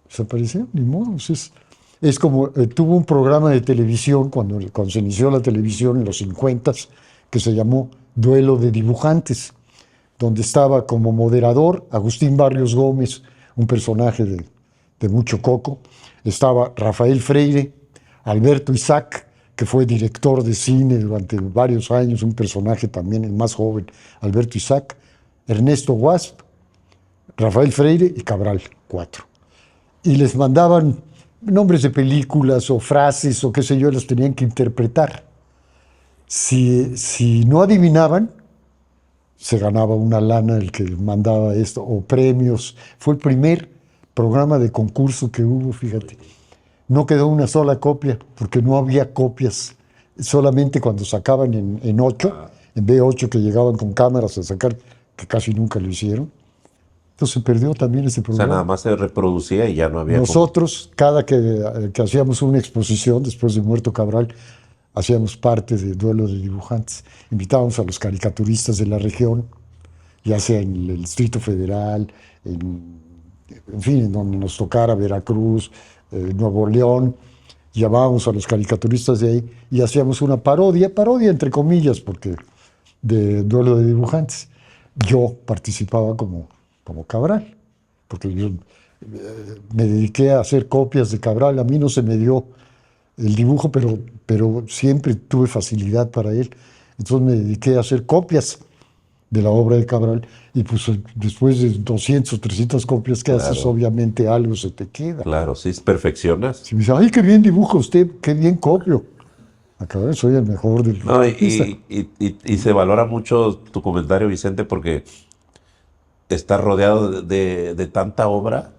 Desaparecieron, ni modo. Es como, tuvo un programa de televisión cuando se inició la televisión en los 50 que se llamó Duelo de Dibujantes, donde estaba como moderador Agustín Barrios Gómez, un personaje de mucho coco. Estaba Rafael Freire, Alberto Isaac, que fue director de cine durante varios años, un personaje también el más joven, Alberto Isaac, Ernesto Guasp, Rafael Freire y Cabral, 4. Y les mandaban nombres de películas o frases o qué sé yo, las tenían que interpretar. Si no adivinaban, se ganaba una lana el que mandaba esto, o premios. Fue el primer programa de concurso que hubo, fíjate. No quedó una sola copia, porque no había copias. Solamente cuando sacaban en 8, en B8, que llegaban con cámaras a sacar, que casi nunca lo hicieron. Entonces se perdió también ese O sea, programa. nada más se reproducía y ya no había... Nosotros, cada que hacíamos una exposición, después de muerto Cabral, hacíamos parte del Duelo de Dibujantes. Invitábamos a los caricaturistas de la región, ya sea en el Distrito Federal, en fin, en donde nos tocara Veracruz, Nuevo León. Llamábamos a los caricaturistas de ahí y hacíamos una parodia entre comillas, porque de Duelo de Dibujantes. Yo participaba como Cabral, porque yo me dediqué a hacer copias de Cabral. A mí no se me dio el dibujo, pero siempre tuve facilidad para él. Entonces me dediqué a hacer copias de la obra de Cabral y pues después de 200 o 300 copias que haces, Claro, obviamente algo se te queda. claro, sí, perfeccionas. Si me dice, ay, qué bien dibuja usted, qué bien copio. A Cabral soy el mejor de los No, copistas. y se valora mucho tu comentario, Vicente, porque estás rodeado de tanta obra,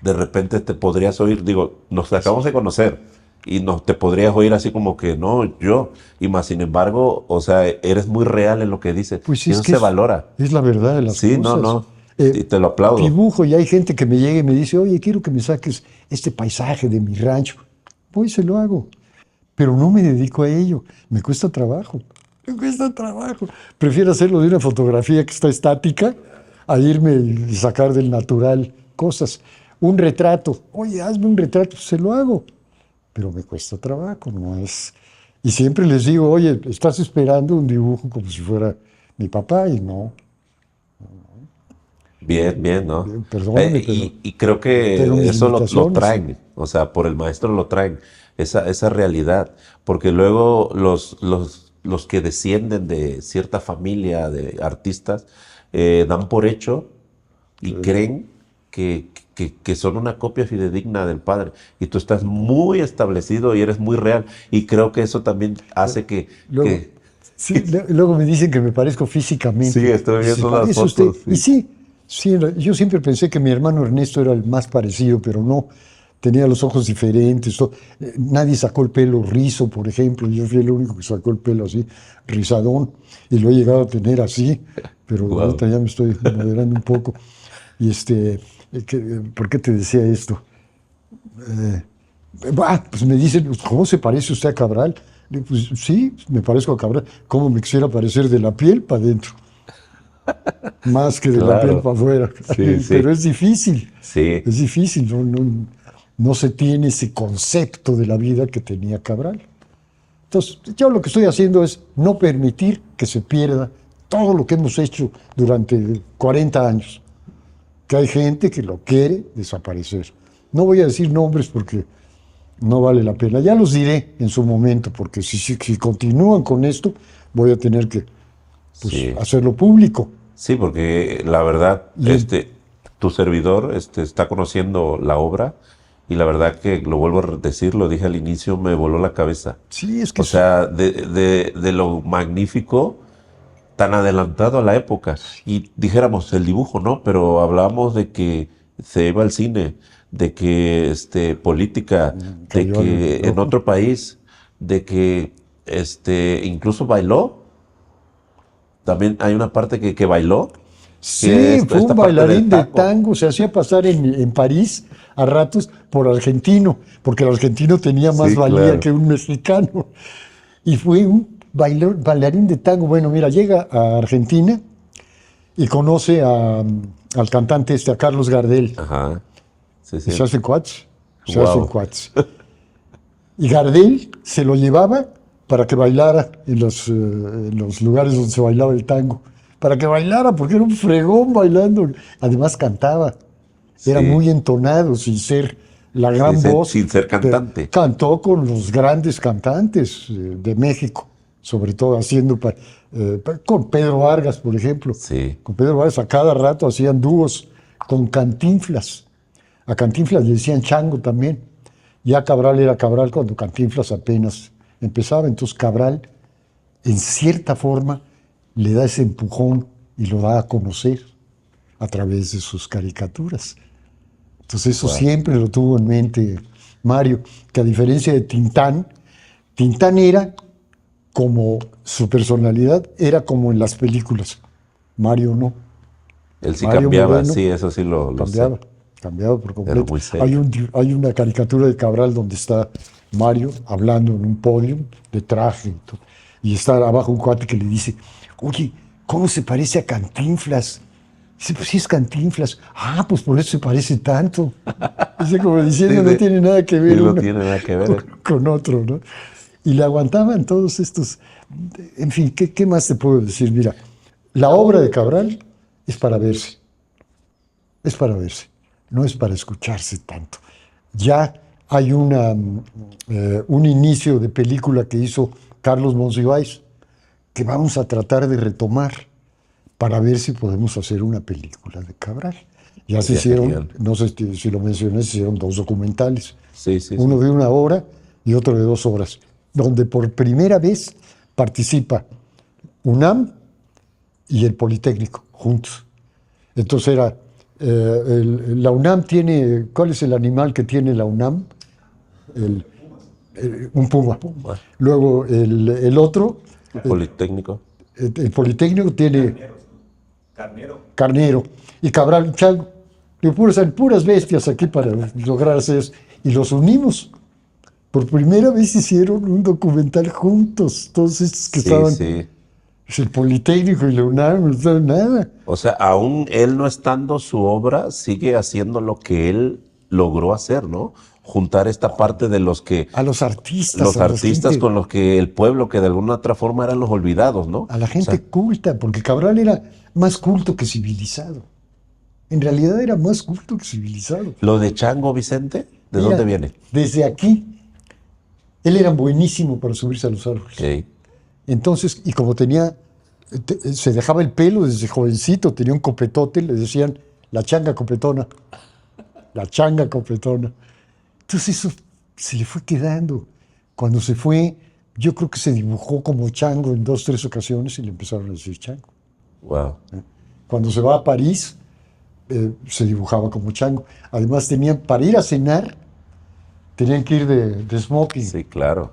de repente te podrías oír, digo, nos acabamos de conocer y te podrías oír así como que no, yo, y más sin embargo, o sea, eres muy real en lo que dices Pues y es eso que se valora. es la verdad de las Sí, no, cosas. no, y te lo aplaudo. Dibujo y hay gente que me llega y me dice, oye, quiero que me saques este paisaje de mi rancho. Pues se lo hago, pero no me dedico a ello. Me cuesta trabajo. Me cuesta trabajo. Prefiero hacerlo de una fotografía que está estática a irme y sacar del natural cosas. Un retrato. Oye, hazme un retrato. Se lo hago, pero me cuesta trabajo. No es... Y siempre les digo, oye, estás esperando un dibujo como si fuera mi papá y no. Bien, bien, ¿no? Perdóname, Y creo tengo que mis eso lo limitaciones. traen, o sea, por el maestro lo traen, esa realidad, porque luego los que descienden de cierta familia de artistas dan por hecho y creen que son una copia fidedigna del padre, y tú estás muy establecido y eres muy real, y creo que eso también hace Luego, sí, luego me dicen que me parezco sí, físicamente. estoy ¿Se viendo las parece usted? fotos, Y sí. sí, sí, yo siempre pensé que mi hermano Ernesto era el más parecido, pero no. Tenía los ojos diferentes. Nadie sacó el pelo rizo, por ejemplo. Yo fui el único que sacó el pelo así, rizadón, y lo he llegado a tener así, pero Wow. ahorita ya me estoy moderando un poco. Y ¿por qué te decía esto? Pues me dicen, pues, ¿cómo se parece usted a Cabral? Le digo, pues sí, me parezco a Cabral. ¿Cómo me quisiera parecer de la piel para adentro? Más que de la piel Claro, para afuera. sí, Pero sí, sí. es difícil, no se tiene ese concepto de la vida que tenía Cabral. Entonces, yo lo que estoy haciendo es no permitir que se pierda todo lo que hemos hecho durante 40 años, que hay gente que lo quiere desaparecer. No voy a decir nombres porque no vale la pena. Ya los diré en su momento, porque si continúan con esto, voy a tener que pues, Sí. hacerlo público. Sí, porque la verdad, Y en- tu servidor, está conociendo la obra y la verdad que lo vuelvo a decir, lo dije al inicio, me voló la cabeza. sí, es que O sea, de lo magnífico, tan adelantado a la época. Y dijéramos el dibujo, ¿no? Pero hablábamos de que se iba al cine, de que política, de cayó al que en olvido. otro país, de que incluso bailó. También hay una parte que bailó, que Sí, es fue un esta parte del bailarín de tango. tango, se hacía pasar en París a ratos por argentino, porque el argentino tenía más Sí, valía claro. que un mexicano. Y fue un bailarín de tango. Bueno, mira, llega a Argentina y conoce al cantante a Carlos Gardel, Ajá. Sí, y sí. se hacen Wow. cuates. Y Gardel se lo llevaba para que bailara en los lugares donde se bailaba el tango. Para que bailara, porque era un fregón bailando. Además cantaba. Era Sí. muy entonado, sin ser la Sí, gran voz. sin ser Pero cantante. cantó con los grandes cantantes de México, sobre todo con Pedro Vargas, por ejemplo. Sí. Con Pedro Vargas a cada rato hacían dúos con Cantinflas. A Cantinflas le decían Chango también. Ya Cabral era Cabral cuando Cantinflas apenas empezaba. Entonces Cabral, en cierta forma, le da ese empujón y lo da a conocer a través de sus caricaturas. Entonces eso Wow. siempre lo tuvo en mente Mario, que a diferencia de Tintán, Tintán era como su personalidad, era como en las películas. Mario no. Él sí Mario cambiaba, Moreno sí, eso sí lo sé. cambiaba, cambiaba por Era completo. muy serio. Hay una caricatura de Cabral donde está Mario hablando en un podio de traje y está abajo un cuate que le dice, oye, ¿cómo se parece a Cantinflas? Dice, pues sí es Cantinflas. Ah, pues por eso se parece tanto. Dice, como Sí, diciendo, no sí. tiene nada que Sí, ver no uno tiene nada que ver. con otro, ¿no? Y le aguantaban todos estos. En fin, ¿qué más te puedo decir? Mira, la obra de Cabral es para verse, es para verse, no es para escucharse tanto. Ya hay un inicio de película que hizo Carlos Monsiváis, que vamos a tratar de retomar para ver si podemos hacer una película de Cabral. Ya se Sería hicieron, genial. no sé si lo mencioné, se hicieron 2 documentales, Sí, sí, uno sí. de 1 hora y otro de 2 horas, donde por primera vez participa UNAM y el Politécnico juntos. Entonces era, la UNAM tiene, ¿cuál es el animal que tiene la UNAM? Un puma. Bueno, Luego el otro, el Politécnico. el Politécnico tiene carnero y Cabral chango. Digo, puras bestias aquí para lograr hacer eso. Y los unimos. Por primera vez hicieron un documental juntos. Todos estos que Sí, estaban, sí. el Politécnico y la UNAM, no estaban nada. O sea, aún él no estando su obra, sigue haciendo lo que él logró hacer, ¿no? Juntar esta parte de los A los artistas, los a la artistas gente, con los que el pueblo, que de alguna otra forma eran los olvidados, ¿no? a la O gente sea, culta, porque Cabral era más culto que civilizado. En realidad era más culto que civilizado. lo de Chango Vicente, ¿de Mira, dónde viene? desde aquí, él era buenísimo para subirse a los árboles. Ok. Entonces, y como tenía, se dejaba el pelo desde jovencito, tenía un copetote, le decían la changa copetona. La changa copetona. Entonces eso se le fue quedando. Cuando se fue, yo creo que se dibujó como chango en 2, 3 ocasiones y le empezaron a decir chango. Wow. Cuando se va a París, se dibujaba como chango. Además, para ir a cenar, tenían que ir de smoking, Sí, claro.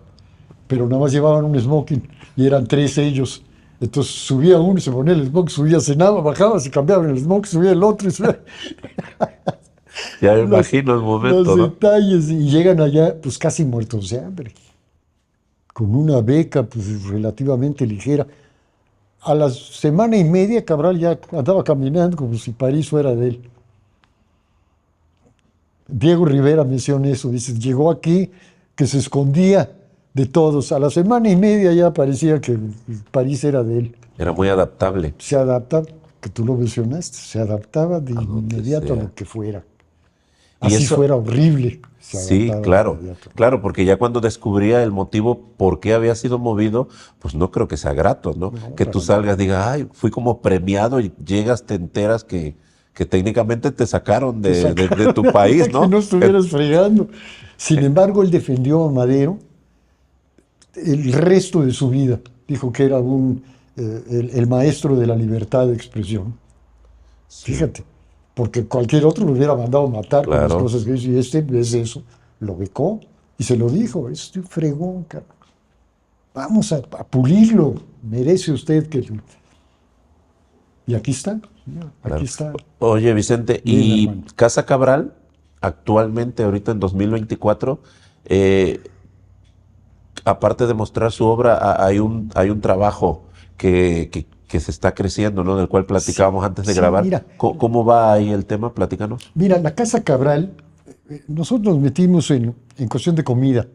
pero nada más llevaban un smoking y eran 3 ellos. Entonces subía uno y se ponía el smoking, subía, cenaba, bajaba, se cambiaban el smoking, subía el otro. Y subía. Ya me Los- imagino el Los momento, ¿no? detalles, y llegan allá pues casi muertos de hambre, con una beca pues relativamente ligera. A la semana y media Cabral ya andaba caminando como si París fuera de él. Diego Rivera menciona eso, dice, llegó aquí que se escondía de todos. A la semana y media ya parecía que París era de él. Era muy adaptable. Se adaptaba, que tú lo mencionaste, se adaptaba de lo que inmediato a sea. lo que fuera. Y Así eso- fuera horrible. Se Sí, adaptaba de claro, inmediato. claro, porque ya cuando descubría el motivo por qué había sido movido, pues no creo que sea grato, ¿no? Que tú para salgas, digas, ay, fui como premiado y llegas, te enteras que técnicamente te sacaron de tu país, ¿no? Que no estuvieras fregando. Sin embargo, él defendió a Madero el resto de su vida. Dijo que era el maestro de la libertad de expresión. Fíjate, porque cualquier otro lo hubiera mandado a matar con las Claro. cosas que hizo. Y este, en vez de eso, lo becó y se lo dijo. Es un fregón, cabrón. Vamos a pulirlo. Merece usted que... Y aquí está. Mira, Claro. aquí está. Oye, Vicente, Bien, y hermano. Casa Cabral, actualmente, ahorita en 2024, aparte de mostrar su obra, hay un trabajo que se está creciendo, ¿no? Del cual platicábamos antes de sí, grabar. mira. ¿Cómo va ahí el tema? Platícanos. Mira, la Casa Cabral, nosotros nos metimos en cuestión de comida.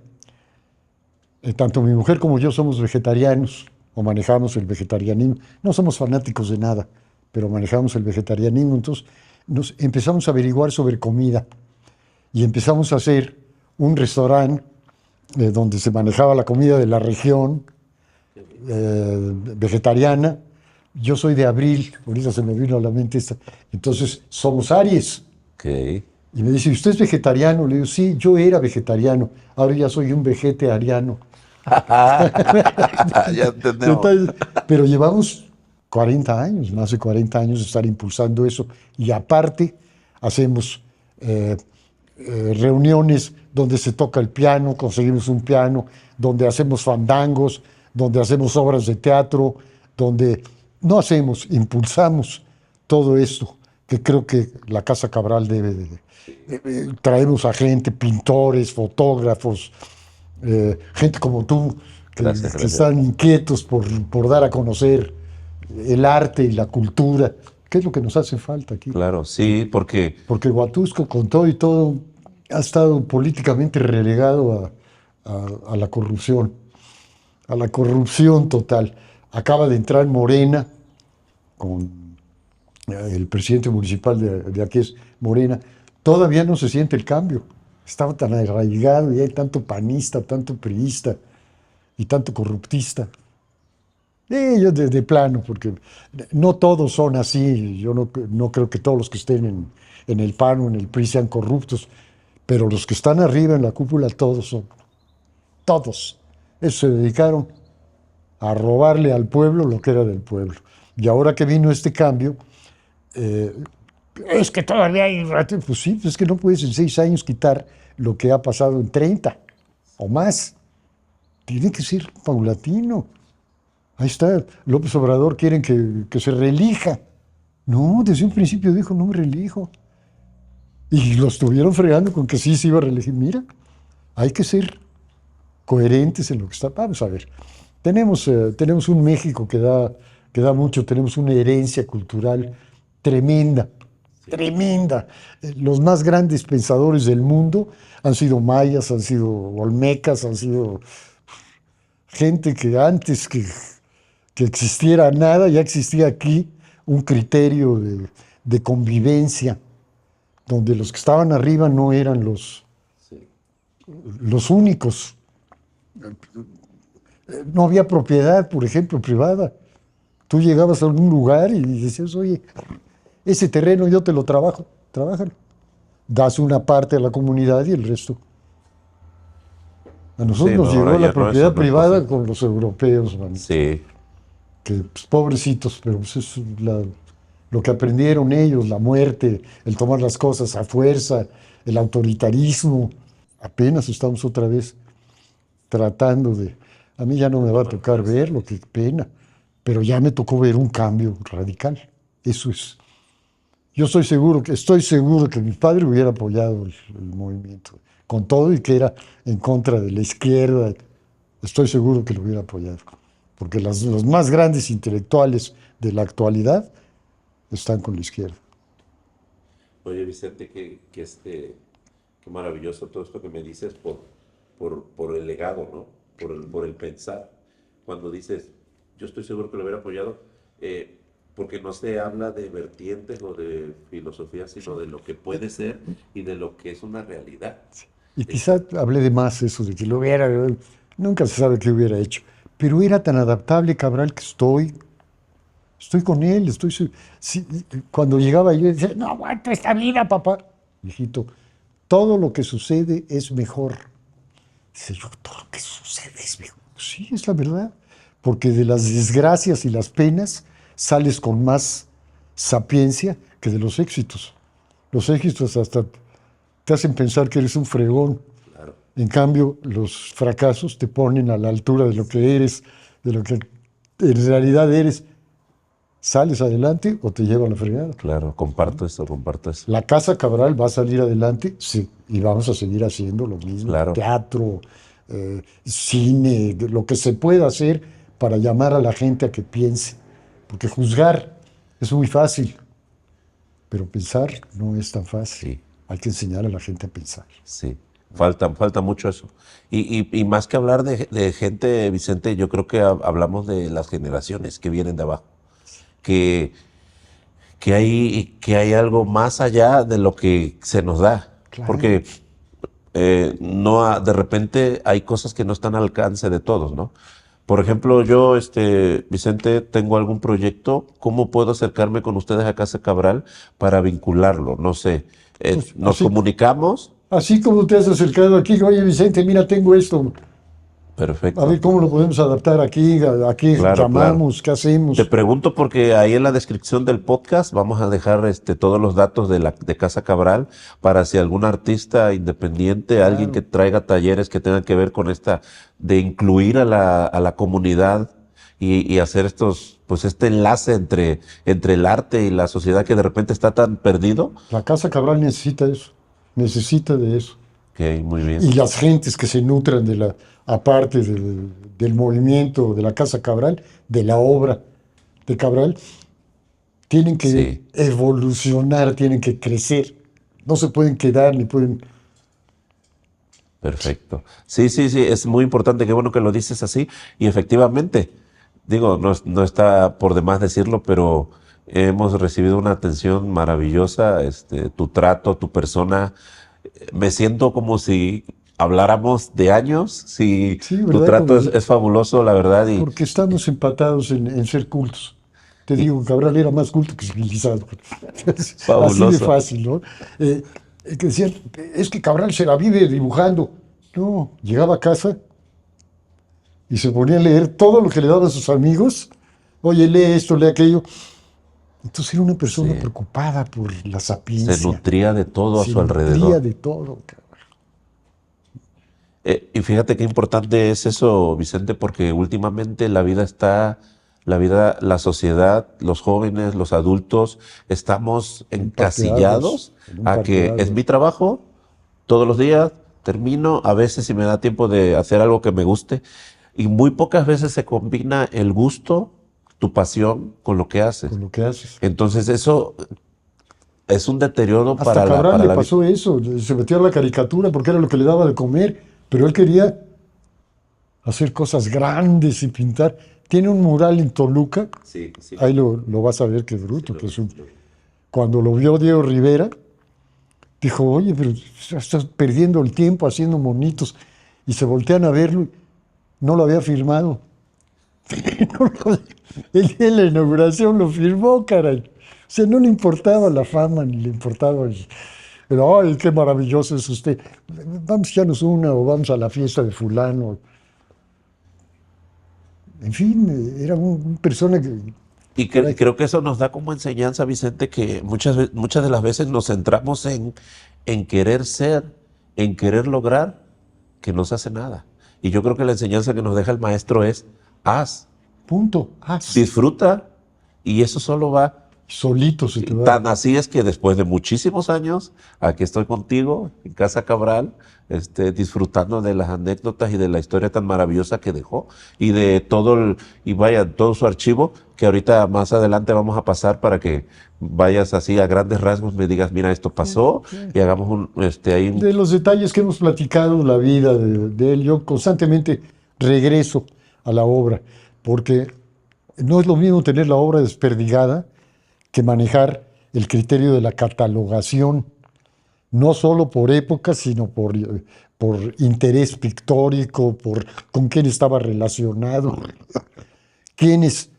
Tanto mi mujer como yo somos vegetarianos, o manejamos el vegetarianismo. No somos fanáticos de nada, pero manejamos el vegetarianismo. Entonces nos empezamos a averiguar sobre comida y empezamos a hacer un restaurante donde se manejaba la comida de la región vegetariana. Yo soy de Abril, ahorita se me vino a la mente esta. Entonces somos Aries. Ok. Y me dice, ¿usted es vegetariano? Le digo, sí, yo era vegetariano, ahora ya soy un vegetariano. Ya entendemos. Entonces, pero llevamos 40 años, más de 40 años de estar impulsando eso. Y aparte, hacemos reuniones donde se toca el piano, conseguimos un piano, donde hacemos fandangos, donde hacemos obras de teatro, donde no hacemos, impulsamos todo esto, que creo que la Casa Cabral debe traemos a gente, pintores, fotógrafos, gente como tú, que Gracias. están inquietos por dar a conocer el arte y la cultura, que es lo que nos hace falta aquí. Claro, sí, porque Porque Huatusco, con todo y todo, ha estado políticamente relegado a la corrupción total. Acaba de entrar Morena, con el presidente municipal de aquí es Morena. Todavía no se siente el cambio. Estaba tan arraigado y hay tanto panista, tanto priista y tanto corruptista. Yo de plano, porque no todos son así. Yo no creo que todos los que estén en el PAN o en el PRI sean corruptos, pero los que están arriba en la cúpula, todos son. Todos. Eso se dedicaron a robarle al pueblo lo que era del pueblo. Y ahora que vino este cambio, es que todavía hay... Pues sí, es que no puedes en 6 años quitar lo que ha pasado en 30 o más. Tiene que ser paulatino. Ahí está, López Obrador quieren que se reelija. No, desde un principio dijo, no me reelijo. Y lo estuvieron fregando con que sí se iba a reelegir. Mira, hay que ser coherentes en lo que está. Vamos a ver, tenemos un México que da mucho, tenemos una herencia cultural tremenda, tremenda. Los más grandes pensadores del mundo han sido mayas, han sido olmecas, han sido gente que antes que existiera nada, ya existía aquí un criterio de convivencia, donde los que estaban arriba no eran los únicos. No había propiedad, por ejemplo, privada. Tú llegabas a algún lugar y decías, oye, ese terreno yo te lo trabajo, trabájalo. Das una parte a la comunidad y el resto. A nosotros nos llegó la propiedad privada con los europeos, man. Sí. Que pues, pobrecitos, pero pues, es lo que aprendieron ellos, la muerte, el tomar las cosas a fuerza, el autoritarismo. Apenas estamos otra vez tratando de... A mí ya no me va a tocar verlo, qué pena, pero ya me tocó ver un cambio radical. Eso es. Yo estoy seguro que mi padre hubiera apoyado el movimiento, con todo y que era en contra de la izquierda. Estoy seguro que lo hubiera apoyado, porque los más grandes intelectuales de la actualidad están con la izquierda. Oye, Vicente, qué maravilloso todo esto que me dices por el legado, ¿no? Por el pensar. Cuando dices, yo estoy seguro que lo hubiera apoyado, porque no se habla de vertientes o de filosofía, sino de lo que puede ser y de lo que es una realidad. Y quizá hablé de más eso, de que lo hubiera, nunca se sabe qué hubiera hecho, pero era tan adaptable Cabral que estoy con él, sí, cuando llegaba yo decía, no aguanto esta vida, papá. Hijito, todo lo que sucede es mejor. Dice yo, todo lo que sucede es mejor. Sí, es la verdad, porque de las desgracias y las penas sales con más sapiencia que de los éxitos. Los éxitos hasta te hacen pensar que eres un fregón. Claro. En cambio, los fracasos te ponen a la altura de lo que eres, de lo que en realidad eres. ¿Sales adelante o te llevan a la fregada? Claro, comparto eso. La Casa Cabral va a salir adelante, sí, y vamos a seguir haciendo lo mismo. Claro. Teatro, cine, lo que se pueda hacer para llamar a la gente a que piense. Porque juzgar es muy fácil, pero pensar no es tan fácil. Sí. Hay que enseñar a la gente a pensar. Sí, falta mucho eso. Y más que hablar de gente, Vicente, yo creo que hablamos de las generaciones que vienen de abajo. Que hay algo más allá de lo que se nos da. Claro. Porque de repente hay cosas que no están al alcance de todos, ¿no? Por ejemplo, yo, Vicente, tengo algún proyecto. ¿Cómo puedo acercarme con ustedes a Casa Cabral para vincularlo? No sé. Pues, ¿Nos así, comunicamos? Así como te has acercado aquí, oye Vicente, mira, tengo esto. Perfecto. A ver cómo lo podemos adaptar aquí, Claro, llamamos, claro. ¿qué hacemos? Te pregunto porque ahí en la descripción del podcast vamos a dejar todos los datos de Casa Cabral para si algún artista independiente, Claro. alguien que traiga talleres que tengan que ver con de incluir a la comunidad y hacer este enlace entre el arte y la sociedad que de repente está tan perdido. La Casa Cabral necesita eso, necesita de eso. Ok, muy bien. Y las gentes que se nutran aparte del movimiento de la Casa Cabral, de la obra de Cabral, tienen que evolucionar, tienen que crecer. No se pueden quedar ni pueden... Perfecto. Sí, es muy importante, qué bueno que lo dices así. Y efectivamente, digo, no está por demás decirlo, pero hemos recibido una atención maravillosa, tu trato, tu persona, me siento como si habláramos de años. Si Sí, tu ¿verdad? trato Como es fabuloso, la verdad. porque estamos empatados en ser cultos. Te digo, Cabral era más culto que civilizado. Así de Fabuloso. fácil, ¿no? Que decían, es que Cabral se la vive dibujando. No, llegaba a casa y se ponía a leer todo lo que le daban sus amigos. Oye, lee esto, lee aquello. Entonces era una persona Sí. preocupada por la Se sapiencia. nutría de todo a Se su nutría alrededor. de todo, cabrón. Y fíjate qué importante es eso, Vicente, porque últimamente la sociedad, los jóvenes, los adultos, estamos En un parteaguas, encasillados en un a que es parteaguas. mi trabajo, todos los días termino, a veces si me da tiempo de hacer algo que me guste, y muy pocas veces se combina el gusto, tu pasión, con lo que haces. Con lo que haces. Entonces eso es un deterioro Hasta Cabral para le la vida. pasó eso, se metió a la caricatura porque era lo que le daba de comer, pero él quería hacer cosas grandes y pintar. Tiene un mural en Toluca, Sí, sí, ahí lo vas a ver, qué sí bruto. lo Que vi, es un- sí lo vi. Cuando lo vio Diego Rivera, dijo, oye, pero estás perdiendo el tiempo haciendo monitos. Y se voltean a verlo, no lo había firmado. No lo- el día de la inauguración lo firmó, caray. O sea, no le importaba la fama, ni le importaba pero, ay, qué maravilloso es usted. Vamos a echarnos una o vamos a la fiesta de fulano. En fin, era una persona que... Y caray, creo que eso nos da como enseñanza, Vicente, que muchas de las veces nos centramos en querer ser, en querer lograr, que no se hace nada. Y yo creo que la enseñanza que nos deja el maestro es, haz, punto, haz. disfruta, y eso solo va. Solito se te Y va. tan así es que después de muchísimos años, aquí estoy contigo, en Casa Cabral, disfrutando de las anécdotas y de la historia tan maravillosa que dejó, y de y vaya, todo su archivo, que ahorita más adelante vamos a pasar para que vayas así a grandes rasgos, me digas, mira, esto pasó, y hagamos ahí De los detalles que hemos platicado, la vida de él, yo constantemente regreso a la obra, porque no es lo mismo tener la obra desperdigada que manejar el criterio de la catalogación, no solo por época, sino por interés pictórico, por con quién estaba relacionado, quiénes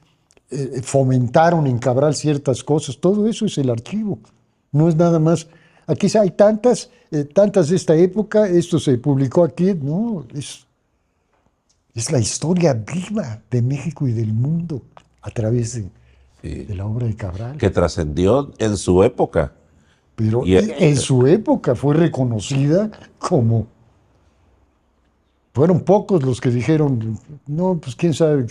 fomentaron en Cabral ciertas cosas. Todo eso es el archivo, no es nada más. Aquí hay tantas de esta época, esto se publicó aquí, no, es la historia viva de México y del mundo a través de la obra de Cabral. que trascendió en su época. Pero Y, en su época fue reconocida como... Fueron pocos los que dijeron, no, pues quién sabe,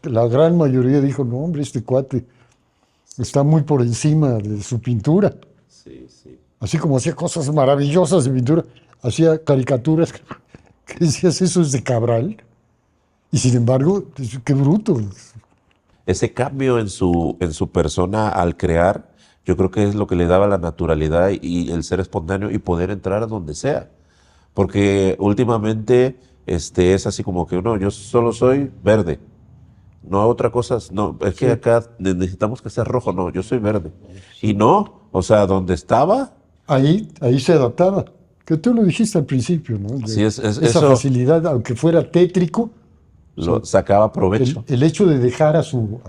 la gran mayoría dijo, no, hombre, este cuate está muy por encima de su pintura. sí, sí. Así como hacía cosas maravillosas de pintura, hacía caricaturas que decías, eso es de Cabral. Y sin embargo, pues, qué bruto. Ese cambio en su persona al crear, yo creo que es lo que le daba la naturalidad y el ser espontáneo y poder entrar a donde sea. Porque últimamente es así como que no, yo solo soy verde. No hago otra cosa, no, es que Sí, acá necesitamos que sea rojo, no, yo soy verde. Y no, o sea, donde estaba, ahí se adaptaba. Que tú lo dijiste al principio, ¿no? sí, Esa eso facilidad, aunque fuera tétrico, o sea, lo sacaba provecho. el hecho de dejar a su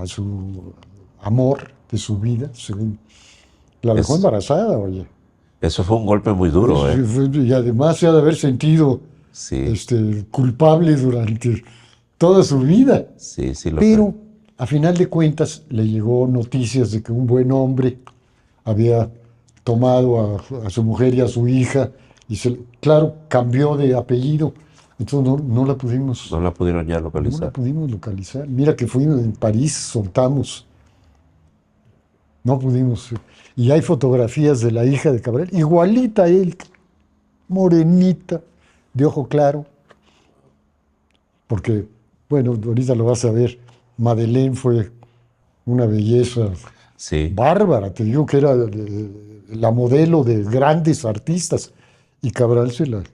amor de su vida, la dejó Es, embarazada, oye. eso fue un golpe muy duro, ¿eh? Y además se ha de haber sentido Sí, culpable durante toda su vida. sí, sí lo creo. Pero a final de cuentas le llegó noticias de que un buen hombre había tomado a su mujer y a su hija y claro, cambió de apellido. Entonces no la pudimos, No la pudieron ya no la localizar. pudimos localizar. Mira que fuimos en París, soltamos, no pudimos. Y hay fotografías de la hija de Cabral, igualita a él, morenita, de ojo claro, porque, bueno, ahorita lo vas a ver, Madeleine fue una belleza Sí, bárbara, te digo que era la modelo de grandes artistas, y Cabral se la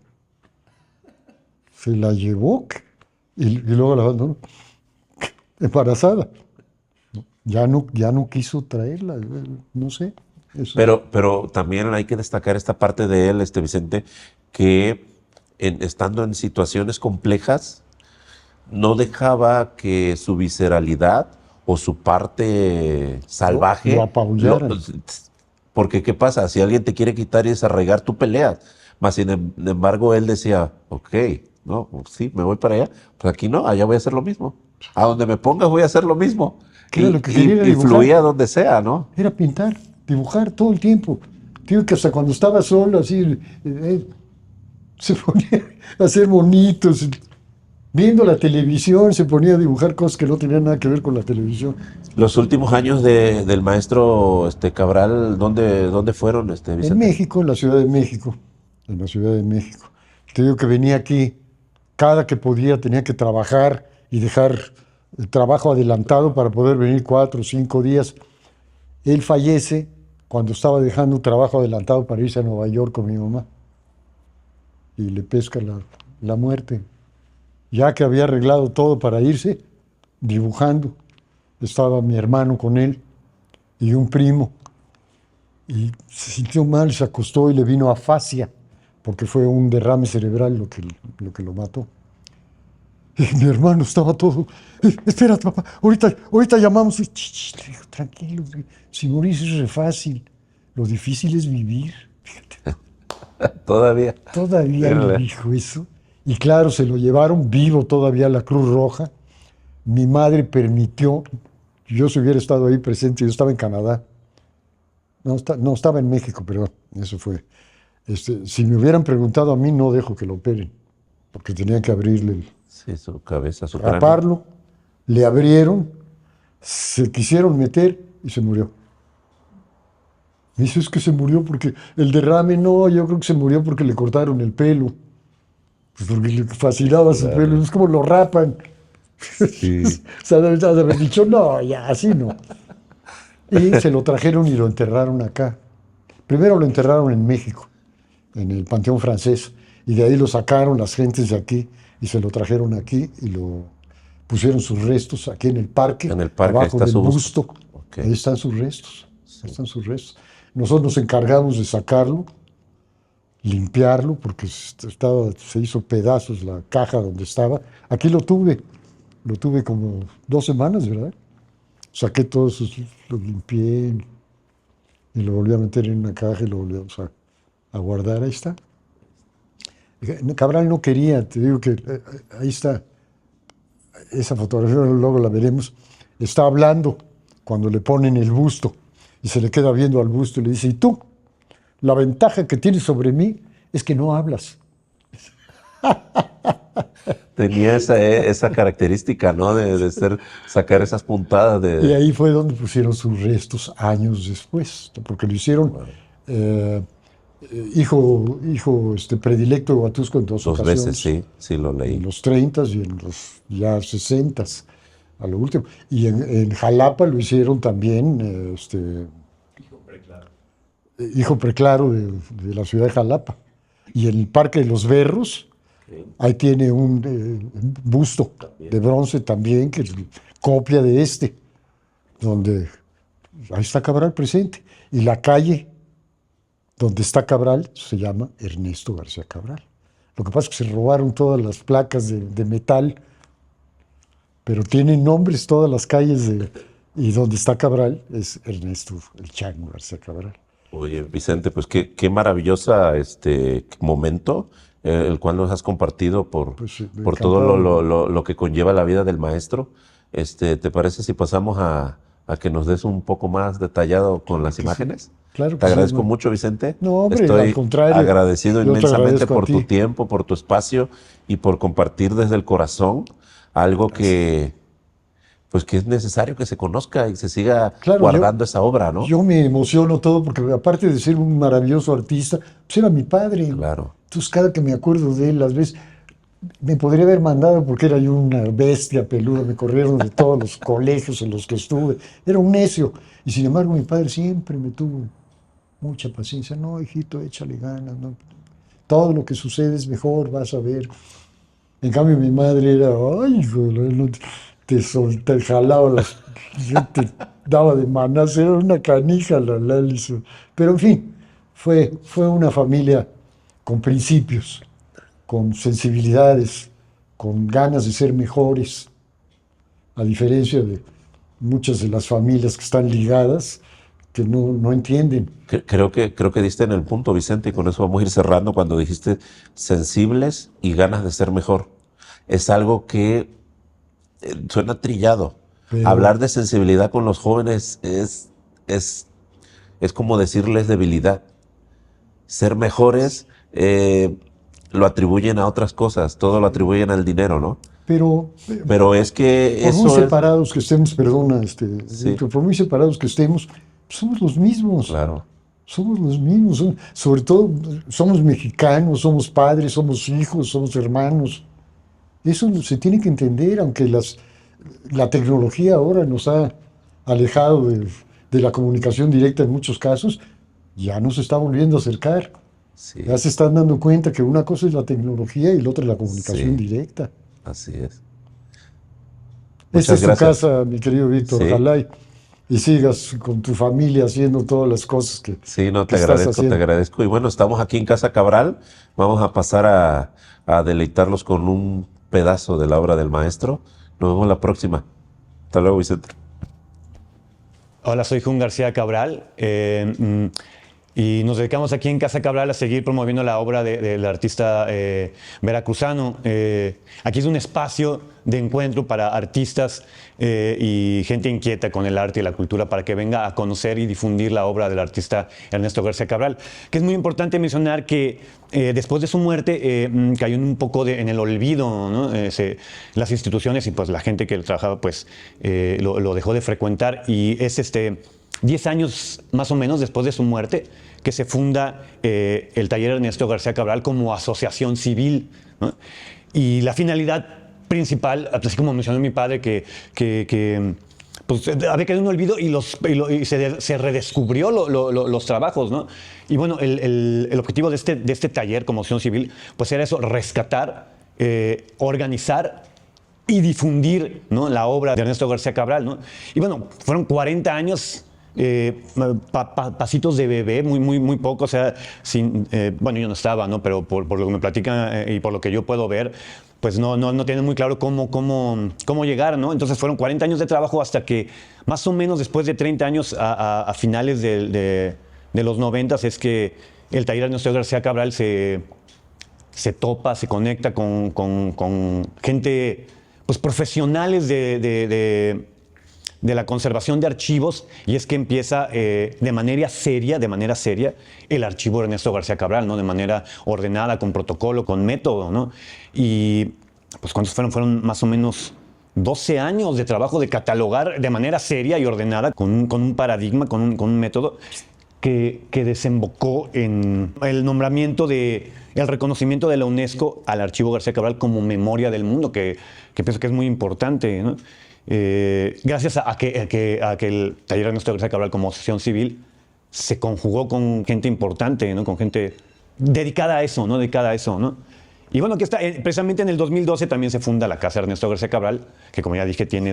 llevó y luego la abandonó, embarazada. Ya no quiso traerla, no sé. Eso. Pero también hay que destacar esta parte de él, Vicente, que estando en situaciones complejas, no dejaba que su visceralidad o su parte salvaje lo apabullaran. Porque ¿qué pasa? Si alguien te quiere quitar y desarraigar, tú peleas. Mas sin embargo, él decía, ok, no, sí, me voy para allá. Pues aquí no, allá voy a hacer lo mismo. A donde me pongas voy a hacer lo mismo. Que era lo que quería Y dibujar. fluía donde sea, ¿no? Era pintar, dibujar todo el tiempo. Digo que hasta cuando estaba solo, así, se ponía a hacer bonitos. Viendo la televisión, se ponía a dibujar cosas que no tenían nada que ver con la televisión. Los últimos años del maestro Cabral, ¿dónde fueron, Vicente? En México, en la Ciudad de México. En la Ciudad de México. Te digo que venía aquí, cada que podía tenía que trabajar y dejar el trabajo adelantado para poder venir 4 o 5 días. Él fallece cuando estaba dejando un trabajo adelantado para irse a Nueva York con mi mamá. Y le pesca la muerte. Ya que había arreglado todo para irse, dibujando. Estaba mi hermano con él y un primo. Y se sintió mal, se acostó y le vino afasia, porque fue un derrame cerebral lo que lo mató. Y mi hermano estaba todo, espérate papá, ahorita llamamos. Y, le dijo, tranquilo, si morir es re fácil, lo difícil es vivir. Fíjate. Todavía. Todavía le dijo eso. Y claro, se lo llevaron vivo todavía a la Cruz Roja. Mi madre permitió, yo si hubiera estado ahí presente, yo estaba en Canadá. No, estaba en México, perdón, eso fue. Si me hubieran preguntado a mí, no dejo que lo operen, porque tenían que abrirle, Sí, su cabeza, su cráneo. raparlo, le abrieron, se quisieron meter y se murió. Me dice, es que se murió porque el derrame, no, yo creo que se murió porque le cortaron el pelo. Pues porque le fascinaba su pelo, es como lo rapan. Sí. O sea, de haber dicho, no, ya, así no. Y se lo trajeron y lo enterraron acá. Primero lo enterraron en México, en el Panteón Francés, y de ahí lo sacaron las gentes de aquí y se lo trajeron aquí y lo pusieron sus restos aquí en el parque, abajo del busto. Okay. Ahí están sus restos, sí. Ahí están sus restos. Nosotros nos encargamos de sacarlo, limpiarlo, porque se hizo pedazos la caja donde estaba. Aquí lo tuve como 2 semanas, ¿verdad? Saqué todo eso, lo limpié y lo volví a meter en una caja y lo volvíamos a guardar. Ahí está. Cabral no quería, te digo que ahí está. Esa fotografía, luego la veremos. Está hablando cuando le ponen el busto y se le queda viendo al busto y le dice, ¿y tú? La ventaja que tienes sobre mí es que no hablas. Tenía esa característica, ¿no? De sacar esas puntadas. Y ahí fue donde pusieron sus restos años después, porque lo hicieron hijo predilecto de Huatusco en 2 ocasiones. 2 veces, sí, lo leí. En los 30 y en los ya 60, a lo último. Y en Jalapa lo hicieron también, hijo preclaro de la ciudad de Jalapa. Y en el Parque de los Berros, ahí tiene un busto de bronce también, que es copia de donde ahí está Cabral presente. Y la calle donde está Cabral se llama Ernesto García Cabral. Lo que pasa es que se robaron todas las placas de metal, pero tienen nombres todas las calles y donde está Cabral es Ernesto el Chango García Cabral. Oye, Vicente, pues qué maravillosa momento el cual nos has compartido por todo lo que conlleva la vida del maestro. ¿Te parece si pasamos a que nos des un poco más detallado con las imágenes? Claro. Te agradezco mucho, Vicente. No, hombre, estoy al contrario. Agradecido inmensamente por tu tiempo, por tu espacio y por compartir desde el corazón algo que es necesario que se conozca y se siga guardando esa obra, ¿no? Yo me emociono todo porque aparte de ser un maravilloso artista, pues era mi padre. Claro. Entonces cada que me acuerdo de él, las veces me podría haber mandado porque era yo una bestia peluda, me corrieron de todos los colegios en los que estuve, era un necio. Y sin embargo mi padre siempre me tuvo mucha paciencia. No, hijito, échale ganas, no. Todo lo que sucede es mejor, vas a ver. En cambio mi madre era, ay, hijo, te jalaba yo te daba de manas, era una canija la Alison. Pero en fin, fue una familia con principios, con sensibilidades, con ganas de ser mejores, a diferencia de muchas de las familias que están ligadas, que no entienden. Creo que diste en el punto, Vicente, y con eso vamos a ir cerrando cuando dijiste sensibles y ganas de ser mejor. Es algo que suena trillado. Pero hablar de sensibilidad con los jóvenes es como decirles debilidad. Ser mejores lo atribuyen a otras cosas, todo lo atribuyen al dinero, ¿no? Pero es que por eso muy separados que estemos, perdona, sí. por muy separados que estemos, somos los mismos. Claro. Somos los mismos. Sobre todo, somos mexicanos, somos padres, somos hijos, somos hermanos. Eso se tiene que entender, aunque la tecnología ahora nos ha alejado de la comunicación directa en muchos casos, ya nos está volviendo a acercar. Sí. Ya se están dando cuenta que una cosa es la tecnología y la otra es la comunicación directa. Así es. Esta es tu casa, mi querido Víctor. Sí. Ojalá y sigas con tu familia haciendo todas las cosas que sí, no, te agradezco. Y bueno, estamos aquí en Casa Cabral. Vamos a pasar a deleitarlos con un pedazo de la obra del maestro. Nos vemos la próxima. Hasta luego, Vicente. Hola, soy Jun García Cabral. Y nos dedicamos aquí en Casa Cabral a seguir promoviendo la obra del artista veracruzano. Aquí es un espacio de encuentro para artistas y gente inquieta con el arte y la cultura para que venga a conocer y difundir la obra del artista Ernesto García Cabral. Que es muy importante mencionar que después de su muerte cayó un poco en el olvido, ¿no? Las instituciones y pues la gente que trabajaba pues lo dejó de frecuentar y es 10 años más o menos después de su muerte que se funda el Taller Ernesto García Cabral como asociación civil, ¿no? Y la finalidad principal, así como mencionó mi padre, que pues, había quedado en un olvido y se redescubrió los trabajos, ¿no? Y bueno, el objetivo de este taller como asociación civil pues era eso, rescatar, organizar y difundir, ¿no? La obra de Ernesto García Cabral, ¿no? Y bueno, fueron 40 años... pasitos de bebé, muy poco, o sea, bueno, yo no estaba, ¿no? Pero por lo que me platican y por lo que yo puedo ver, pues no tienen muy claro cómo llegar, ¿no? Entonces fueron 40 años de trabajo hasta que más o menos después de 30 años a finales de los 90 es que el taller Ernesto García Cabral se topa, se conecta con gente, pues profesionales de la conservación de archivos, y es que empieza de manera seria el archivo de Ernesto García Cabral, ¿no? De manera ordenada, con protocolo, con método, ¿no? Y pues ¿cuántos fueron más o menos 12 años de trabajo de catalogar de manera seria y ordenada, con un paradigma, con un método que desembocó en el nombramiento el reconocimiento de la UNESCO al archivo García Cabral como memoria del mundo, que pienso que es muy importante, ¿no? Gracias a que el Taller Ernesto García Cabral como asociación civil se conjugó con gente importante, ¿no? Con gente dedicada a eso, ¿no? Y bueno, aquí está, precisamente en el 2012 también se funda la Casa Ernesto García Cabral, que como ya dije tiene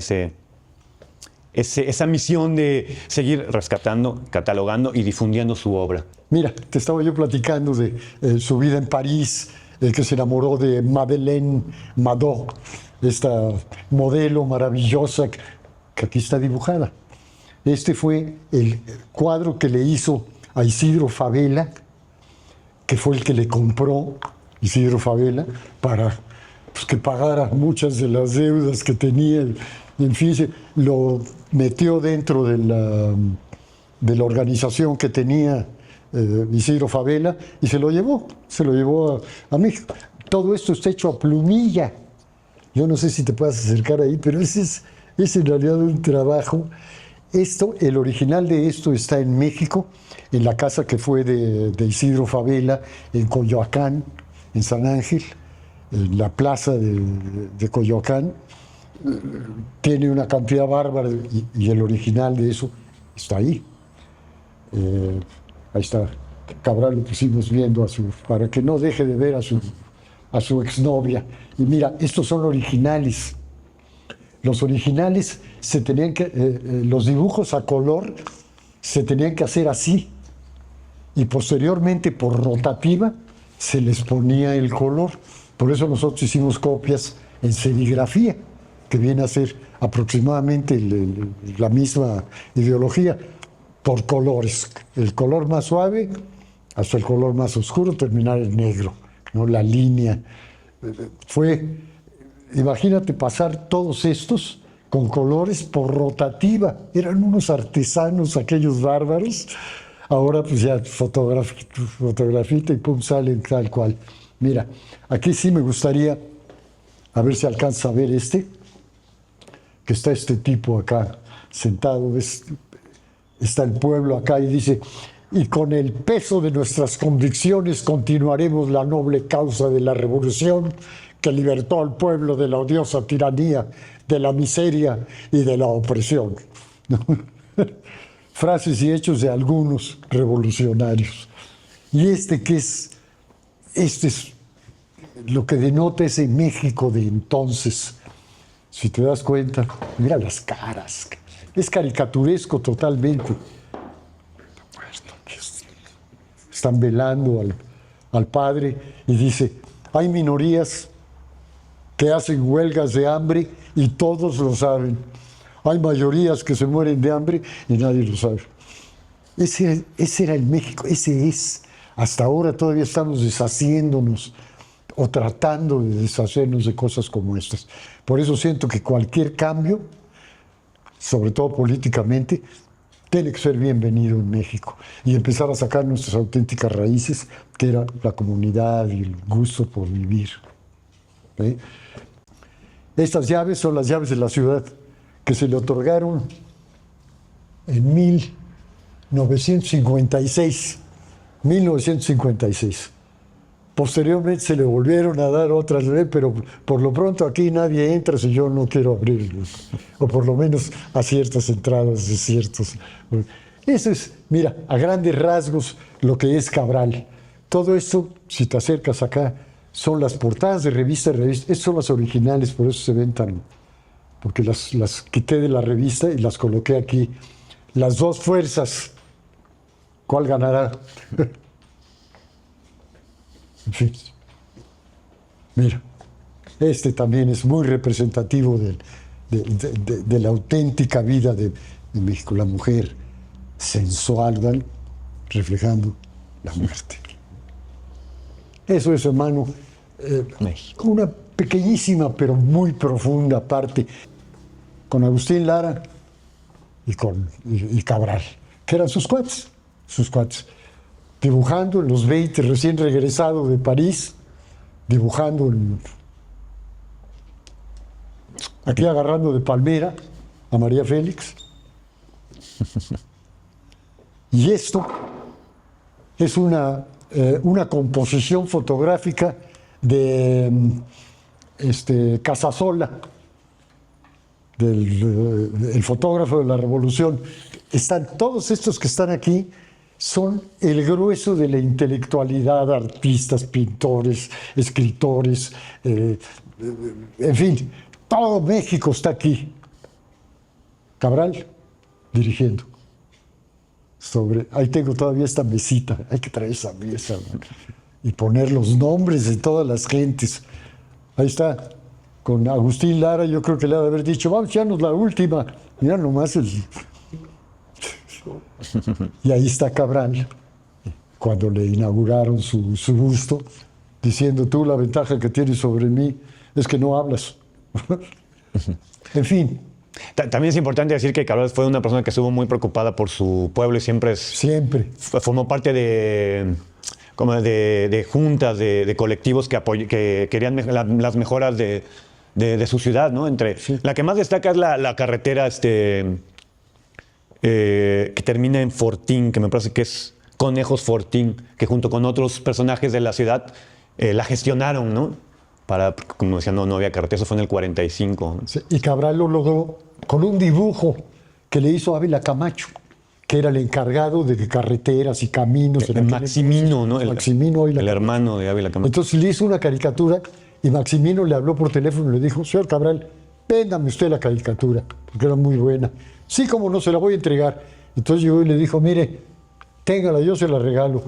esa misión de seguir rescatando, catalogando y difundiendo su obra. Mira, te estaba yo platicando de su vida en París, que se enamoró de Madeleine Madot, esta modelo maravillosa que aquí está dibujada. Este fue el cuadro que le hizo a Isidro Fabela, que fue el que le compró Isidro Fabela para pues, que pagara muchas de las deudas que tenía. En fin, lo metió dentro de la organización que tenía Isidro Fabela y se lo llevó a México. Todo esto está hecho a plumilla. Yo no sé si te puedes acercar ahí, pero ese es en realidad un trabajo. El original de esto está en México, en la casa que fue de Isidro Fabela, en Coyoacán, en San Ángel, en la plaza de Coyoacán. Tiene una cantidad bárbara y el original de eso está ahí. Ahí está. Cabral lo pusimos viendo para que no deje de ver a su exnovia. Y mira, estos son originales. Los originales los dibujos a color se tenían que hacer así, y posteriormente por rotativa se les ponía el color. Por eso nosotros hicimos copias en serigrafía, que viene a ser aproximadamente la misma ideología, por colores. El color más suave hasta el color más oscuro, terminar en negro, ¿no? La línea. Imagínate pasar todos estos con colores por rotativa. Eran unos artesanos aquellos bárbaros. Ahora pues ya fotografita y pum, salen tal cual. Mira, aquí sí me gustaría, a ver si alcanza a ver que está este tipo acá sentado, está el pueblo acá y dice: y con el peso de nuestras convicciones continuaremos la noble causa de la revolución que libertó al pueblo de la odiosa tiranía, de la miseria y de la opresión. Frases y hechos de algunos revolucionarios. Y este es lo que denota ese México de entonces. Si te das cuenta, mira las caras. Es caricaturesco totalmente. Están velando al padre y dice: hay minorías que hacen huelgas de hambre y todos lo saben. Hay mayorías que se mueren de hambre y nadie lo sabe. Ese era el México, ese es. Hasta ahora todavía estamos deshaciéndonos o tratando de deshacernos de cosas como estas. Por eso siento que cualquier cambio, sobre todo políticamente, tiene que ser bienvenido en México y empezar a sacar nuestras auténticas raíces, que era la comunidad y el gusto por vivir. ¿Sí? Estas llaves son las llaves de la ciudad, que se le otorgaron en 1956. Posteriormente se le volvieron a dar otras, pero por lo pronto aquí nadie entra si yo no quiero abrirlo, o por lo menos a ciertas entradas de ciertos. Eso es, mira, a grandes rasgos lo que es Cabral. Todo esto, si te acercas acá, son las portadas de revistas. Estas son las originales, por eso se ven tan... Porque las quité de la revista y las coloqué aquí. Las dos fuerzas, ¿cuál ganará? En fin. Mira, este también es muy representativo de la auténtica vida de México. La mujer sensual, ¿vale? Reflejando la muerte. Eso es, hermano, una pequeñísima pero muy profunda parte con Agustín Lara y Cabral, que eran sus cuates, dibujando en los 20, recién regresado de París, dibujando aquí agarrando de palmera a María Félix. Y esto es una composición fotográfica de Casasola, el fotógrafo de la Revolución. Todos estos que están aquí son el grueso de la intelectualidad, artistas, pintores, escritores, en fin, todo México está aquí. Cabral dirigiendo. Ahí tengo todavía esta mesita, hay que traer esa mesa, ¿no? Y poner los nombres de todas las gentes. Ahí está, con Agustín Lara, yo creo que le ha de haber dicho: vamos, ya nos la última. Mira nomás Y ahí está Cabral, cuando le inauguraron su busto, diciendo: tú, la ventaja que tienes sobre mí es que no hablas. En fin. También es importante decir que Cabral fue una persona que estuvo muy preocupada por su pueblo y siempre formó parte de juntas, de colectivos que querían las mejoras de su ciudad, ¿no? La que más destaca es la carretera que termina en Fortín, que me parece que es Conejos Fortín, que junto con otros personajes de la ciudad la gestionaron, ¿no? Como decía, no había carretera, eso fue en el 45. ¿No? Sí, y Cabral lo logró con un dibujo que le hizo Ávila Camacho, que era el encargado de carreteras y caminos. Maximino, ¿no? Maximino el hermano de Ávila Camacho. Entonces le hizo una caricatura y Maximino le habló por teléfono y le dijo: señor Cabral, véndame usted la caricatura, porque era muy buena. Sí, como no, se la voy a entregar. Entonces llegó y le dijo, mire, téngala, yo se la regalo,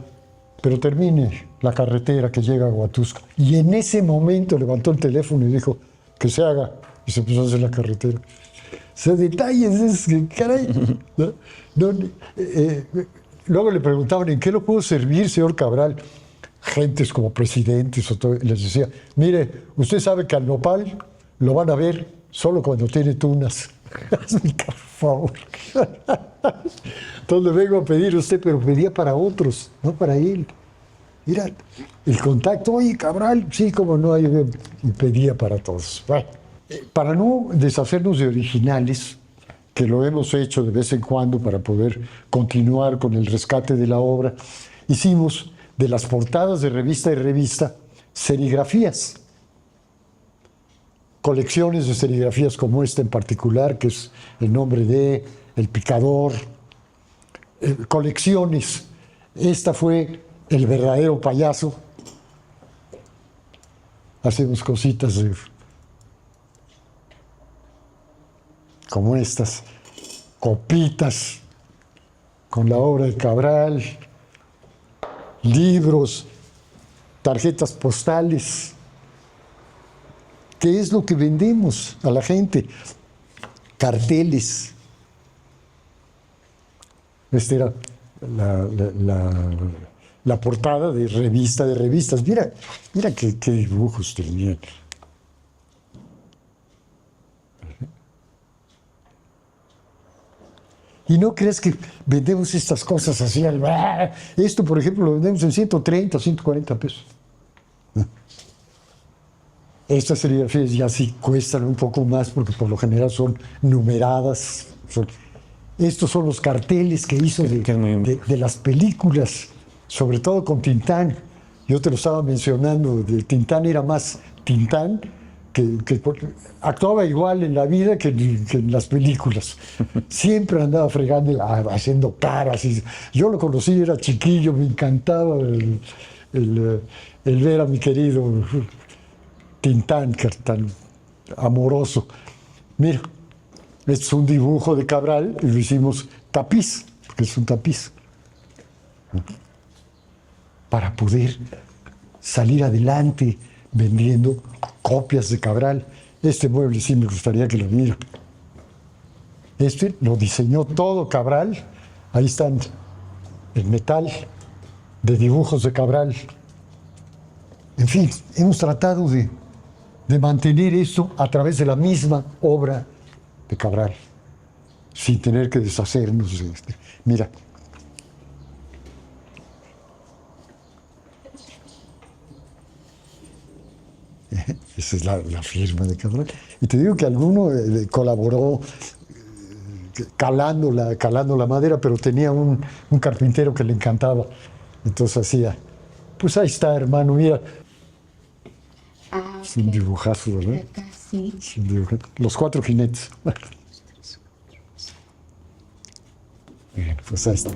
pero termine la carretera que llega a Huatusco. Y en ese momento levantó el teléfono y dijo, que se haga, y se puso a hacer la carretera. O sea, detalles, es que, caray. ¿No? Luego le preguntaban, ¿en qué lo puedo servir, señor Cabral? Gentes como presidentes, o todo, y les decía, mire, usted sabe que al nopal lo van a ver solo cuando tiene tunas. Hazme por favor. Entonces le vengo a pedir a usted, pero pedía para otros, no para él. Mira, el contacto, oye, Cabral, sí, como no, y pedía para todos. Bueno, para no deshacernos de originales, que lo hemos hecho de vez en cuando para poder continuar con el rescate de la obra, hicimos de las portadas de revista y revista serigrafías. Colecciones de serigrafías como esta en particular, que es El nombre de, El picador, colecciones. Esta fue El verdadero payaso. Hacemos cositas como estas, copitas con la obra de Cabral, libros, tarjetas postales. ¿Qué es lo que vendemos a la gente? Carteles. Esta era la portada de revista de revistas. Mira qué dibujos tenían. Y no crees que vendemos estas cosas así. Esto, por ejemplo, lo vendemos en 130, 140 pesos. Estas serigrafías ya sí cuestan un poco más porque por lo general son numeradas. Estos son los carteles que hizo de las películas, sobre todo con Tintán. Yo te lo estaba mencionando, Tintán era más Tintán que actuaba igual en la vida que en las películas. Siempre andaba fregando, haciendo caras. Yo lo conocí, era chiquillo, me encantaba el ver a mi querido Tintán, que es tan amoroso. Mira, este es un dibujo de Cabral y lo hicimos tapiz, porque es un tapiz. Para poder salir adelante vendiendo copias de Cabral. Este mueble sí me gustaría que lo viera. Este lo diseñó todo Cabral. Ahí están el metal de dibujos de Cabral. En fin, hemos tratado de mantener esto a través de la misma obra de Cabral, sin tener que deshacernos de este. Mira. Esa es la firma de Cabral. Y te digo que alguno colaboró calando la madera, pero tenía un carpintero que le encantaba. Entonces hacía, pues ahí está, hermano, mira. Es un dibujazo, ¿verdad? Sí. Es un dibujazo. Los 4 jinetes. Bien, pues ahí está.